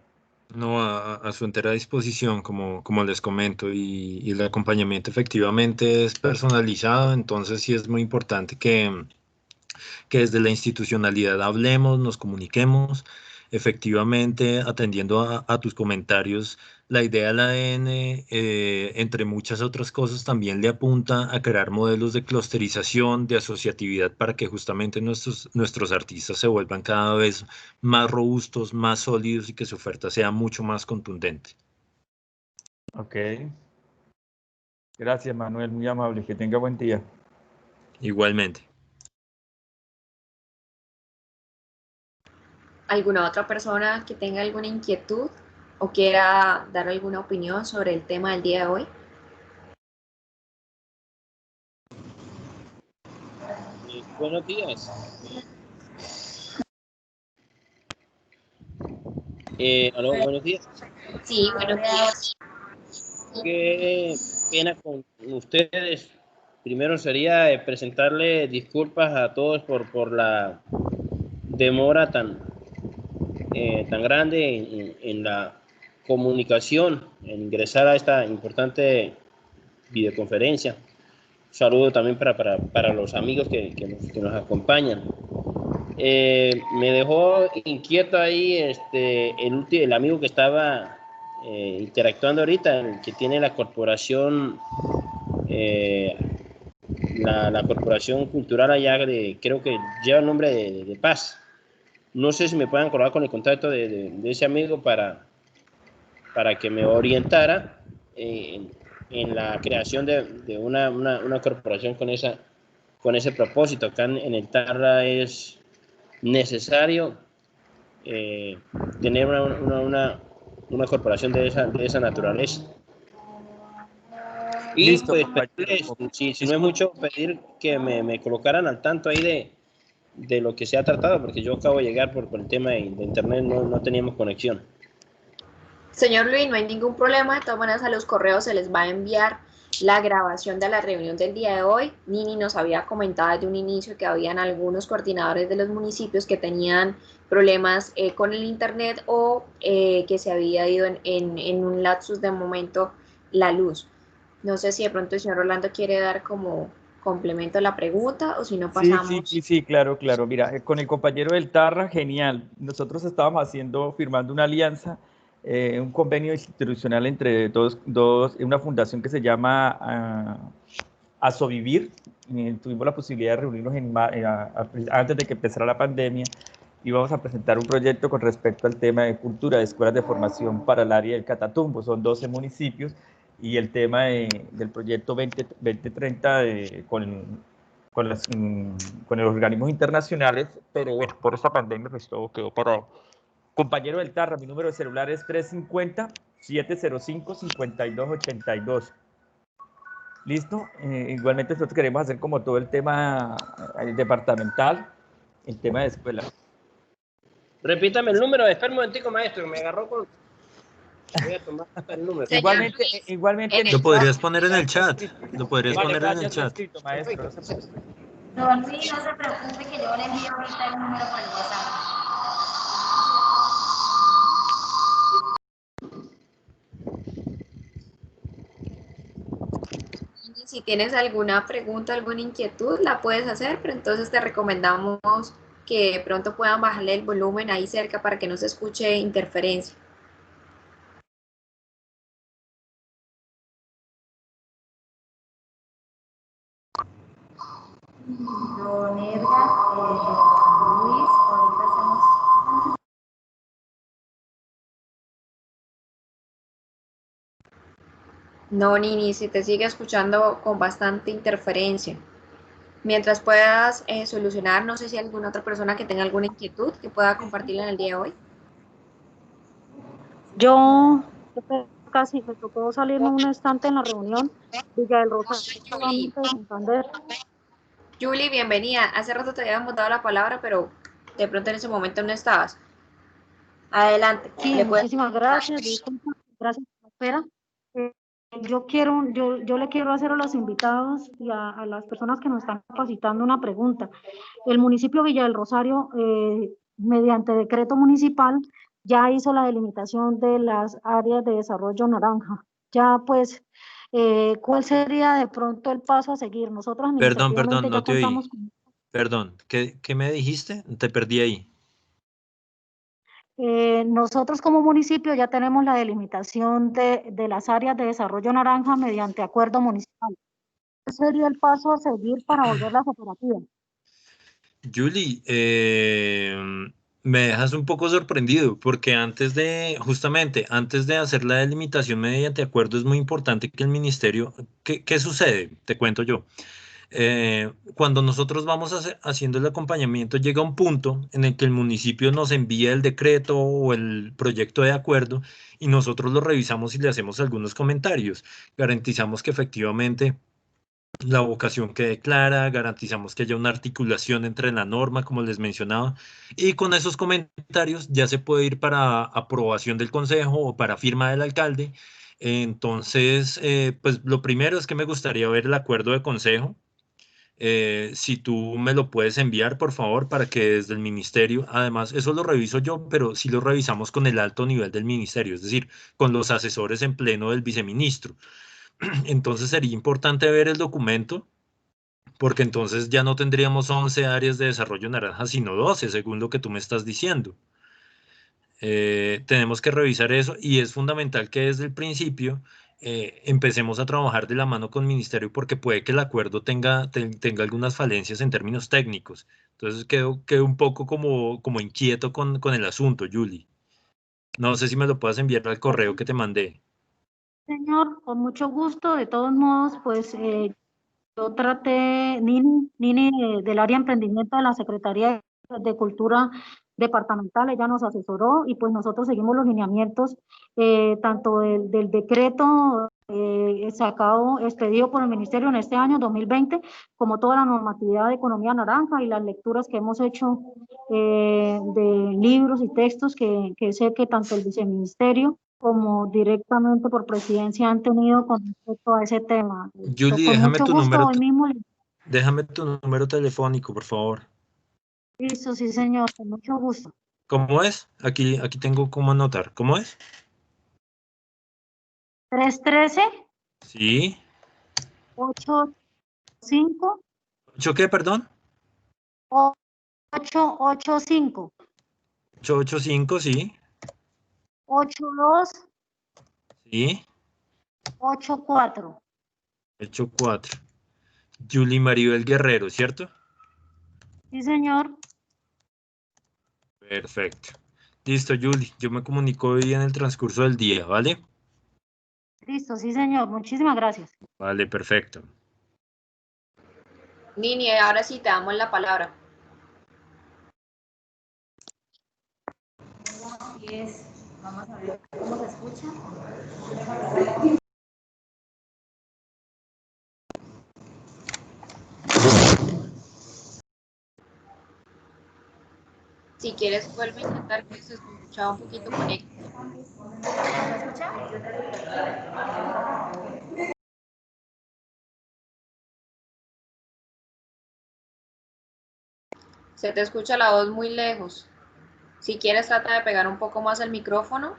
No, a su entera disposición, como les comento, y el acompañamiento efectivamente es personalizado, entonces sí es muy importante que desde la institucionalidad hablemos, nos comuniquemos. Efectivamente, atendiendo a tus comentarios, la idea del ADN, entre muchas otras cosas, también le apunta a crear modelos de clusterización, de asociatividad, para que justamente nuestros artistas se vuelvan cada vez más robustos, más sólidos y que su oferta sea mucho más contundente. Ok. Gracias, Manuel, muy amable. Que tenga buen día. Igualmente. ¿Alguna otra persona que tenga alguna inquietud o quiera dar alguna opinión sobre el tema del día de hoy? Buenos días. Aló, buenos días. Sí, buenos días. Qué pena con ustedes. Primero sería presentarle disculpas a todos por la demora tan grande en la comunicación, en ingresar a esta importante videoconferencia. Un saludo también para los amigos que nos acompañan. Me dejó inquieto ahí el amigo que estaba interactuando ahorita, el que tiene la corporación, la corporación cultural allá, creo que lleva el nombre de Paz. No sé si me pueden colaborar con el contacto de ese amigo para que me orientara en la creación de una corporación con ese propósito. Acá en el Tarra es necesario tener una corporación de esa naturaleza. Y Listo, pues compañero. pedirles, si no es mucho, pedir que me colocaran al tanto ahí de lo que se ha tratado, porque yo acabo de llegar por el tema de internet, no teníamos conexión. Señor Luis, no hay ningún problema. De todas maneras, a los correos se les va a enviar la grabación de la reunión del día de hoy. Nini nos había comentado desde un inicio que habían algunos coordinadores de los municipios que tenían problemas con el internet o que se había ido en un lapsus de momento la luz. No sé si de pronto el señor Rolando quiere dar como complemento a la pregunta o si no pasamos. Sí, claro. Mira, con el compañero del Tarra, genial. Nosotros estábamos firmando una alianza, un convenio institucional entre una fundación que se llama Asovivir. Tuvimos la posibilidad de reunirnos antes de que empezara la pandemia y vamos a presentar un proyecto con respecto al tema de cultura, de escuelas de formación para el área del Catatumbo. Son 12 municipios y el tema del proyecto 2030 con los organismos internacionales, pero bueno, por esta pandemia pues todo quedó parado. Compañero del Tarra, mi número de celular es 350-705-5282. ¿Listo? Igualmente nosotros queremos hacer como todo el tema departamental, el tema de escuela. Repítame el número, espera un momentico, maestro, me agarró con... Voy a tomar el número. Igualmente Lo podrías poner en el chat. Lo podrías poner en el chat. Escrito, maestro, no se preocupe. No, sí, no se preocupe que yo le envío ahorita el número por el WhatsApp. Si tienes alguna pregunta, alguna inquietud, la puedes hacer, pero entonces te recomendamos que pronto puedan bajarle el volumen ahí cerca para que no se escuche interferencia. Don Edgar, Luis, ahorita estamos... No, Nini, si te sigue escuchando con bastante interferencia. Mientras puedas solucionar, no sé si hay alguna otra persona que tenga alguna inquietud que pueda compartirla en el día de hoy. Yo casi me tocó salirme un instante en la reunión. Villa del Rosario, Julie, de Santander. Julie, bienvenida. Hace rato te habíamos dado la palabra, pero de pronto en ese momento no estabas. Adelante. Sí, muchísimas gracias. Disculpa, gracias por la espera. Yo le quiero hacer a los invitados y a las personas que nos están capacitando una pregunta. El municipio Villa del Rosario, mediante decreto municipal, ya hizo la delimitación de las áreas de desarrollo naranja. Ya pues, ¿cuál sería de pronto el paso a seguir? Nosotros administrativamente Perdón, ya no te oí. contamos con... Perdón, ¿qué me dijiste? Te perdí ahí. Nosotros como municipio ya tenemos la delimitación de las áreas de desarrollo naranja mediante acuerdo municipal. ¿Cuál sería el paso a seguir para volverlas operativas? Julie, me dejas un poco sorprendido porque justamente antes de hacer la delimitación mediante acuerdo es muy importante que el ministerio, ¿qué sucede? Te cuento yo. Cuando nosotros vamos haciendo el acompañamiento, llega un punto en el que el municipio nos envía el decreto o el proyecto de acuerdo y nosotros lo revisamos y le hacemos algunos comentarios. Garantizamos que efectivamente la vocación quede clara, garantizamos que haya una articulación entre la norma, como les mencionaba, y con esos comentarios ya se puede ir para aprobación del consejo o para firma del alcalde. Entonces, pues lo primero es que me gustaría ver el acuerdo de consejo. Si tú me lo puedes enviar, por favor, para que desde el ministerio, además, eso lo reviso yo, pero sí lo revisamos con el alto nivel del ministerio, es decir, con los asesores en pleno del viceministro. Entonces sería importante ver el documento, porque entonces ya no tendríamos 11 áreas de desarrollo naranja, sino 12, según lo que tú me estás diciendo. Tenemos que revisar eso y es fundamental que desde el principio empecemos a trabajar de la mano con el ministerio porque puede que el acuerdo tenga algunas falencias en términos técnicos. Entonces quedo un poco como inquieto con el asunto, Julie. No sé si me lo puedas enviar al correo que te mandé. Señor, con mucho gusto. De todos modos, pues yo traté, Nini del área de emprendimiento de la Secretaría de Cultura Departamental, ella nos asesoró y pues nosotros seguimos los lineamientos tanto del decreto sacado, expedido por el Ministerio en este año 2020, como toda la normatividad de economía naranja y las lecturas que hemos hecho de libros y textos que sé que tanto el viceministerio como directamente por presidencia han tenido con respecto a ese tema. Julie, Con mucho gusto, hoy mismo. déjame tu número telefónico, por favor. Listo, sí, señor, con mucho gusto. ¿Cómo es? Aquí tengo cómo anotar. ¿Cómo es? 313. Sí. 85. ¿8 qué, perdón? 885. 885, sí. 82. Sí. 84. 84. Julie Maribel Guerrero, ¿cierto? Sí, señor. Perfecto. Listo, Julie. Yo me comunico hoy en el transcurso del día, ¿vale? Listo, sí, señor. Muchísimas gracias. Vale, perfecto. Nini, ahora sí te damos la palabra. Así es. Vamos a ver cómo se escucha. Si quieres, vuelve a intentar que se escuchaba un poquito con él. ¿Se escucha? Se te escucha la voz muy lejos. Si quieres, trata de pegar un poco más el micrófono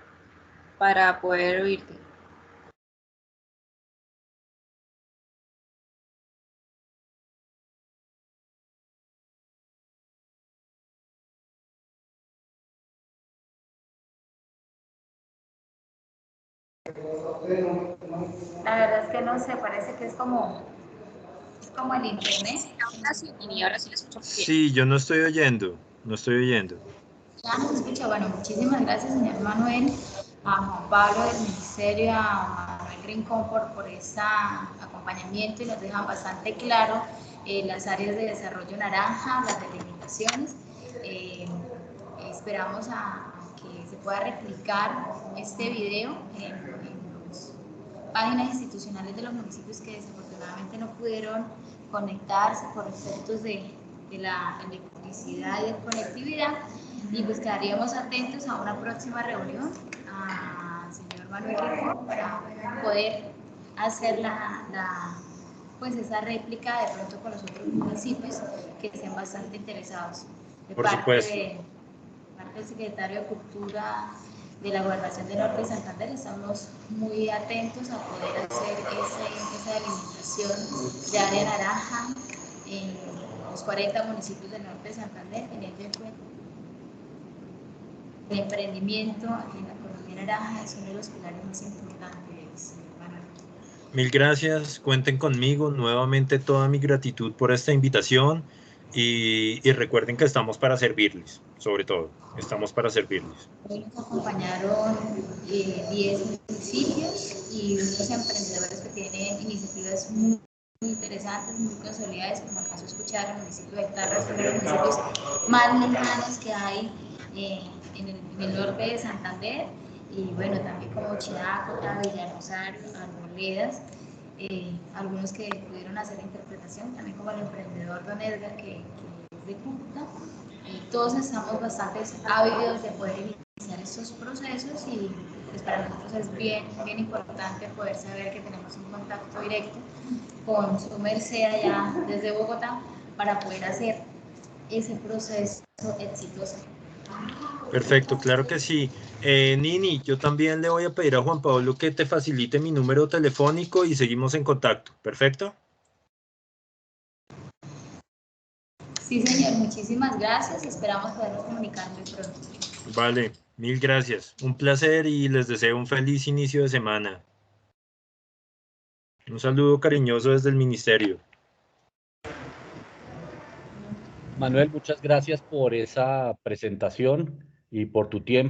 para poder oírte. La verdad es que no sé, parece que es como el internet. Ahora sí, Nini, ahora sí le escucho muy bien. Sí, yo no estoy oyendo. No estoy oyendo. Ya nos escucha. Bueno, muchísimas gracias, señor Manuel, a Juan Pablo del Ministerio, a Manuel Rincón por ese acompañamiento y nos dejan bastante claro las áreas de desarrollo naranja, las delimitaciones. Esperamos a que se pueda replicar este video en las páginas institucionales de los municipios que desafortunadamente no pudieron conectarse por efectos de la electricidad y de conectividad, y pues quedaríamos atentos a una próxima reunión al señor Manuel Rincón para poder hacer pues esa réplica de pronto con los otros municipios que estén bastante interesados. Por supuesto. Parte del secretario de Cultura de la Gobernación de Norte de Santander, estamos muy atentos a poder hacer esa delimitación de área naranja en los 40 municipios del norte de Santander, teniendo en cuenta el emprendimiento en la economía naranja es uno de los pilares más importantes, Manuel. Mil gracias, cuenten conmigo, nuevamente toda mi gratitud por esta invitación y recuerden que estamos para servirles, sobre todo, estamos para servirles. Hoy nos acompañaron 10 municipios y unos emprendedores que tienen iniciativas muy interesantes, muy consolidadas, como acaso escuchar el municipio de Tarras, uno de los municipios más lejanos que hay en el norte de Santander, y bueno, también como Chidácota, Villanosario, Arboledas, algunos que pudieron hacer interpretación, también como el emprendedor Don Edgar, que es de Cúcuta. Todos estamos bastante ávidos de poder iniciar estos procesos y pues para nosotros es bien importante poder saber que tenemos un contacto directo con su merced allá desde Bogotá para poder hacer ese proceso exitoso. Perfecto, claro que sí. Nini, yo también le voy a pedir a Juan Pablo que te facilite mi número telefónico y seguimos en contacto. ¿Perfecto? Sí, señor, muchísimas gracias. Esperamos podernos comunicar muy pronto. Vale, mil gracias. Un placer y les deseo un feliz inicio de semana. Un saludo cariñoso desde el ministerio. Manuel, muchas gracias por esa presentación y por tu tiempo.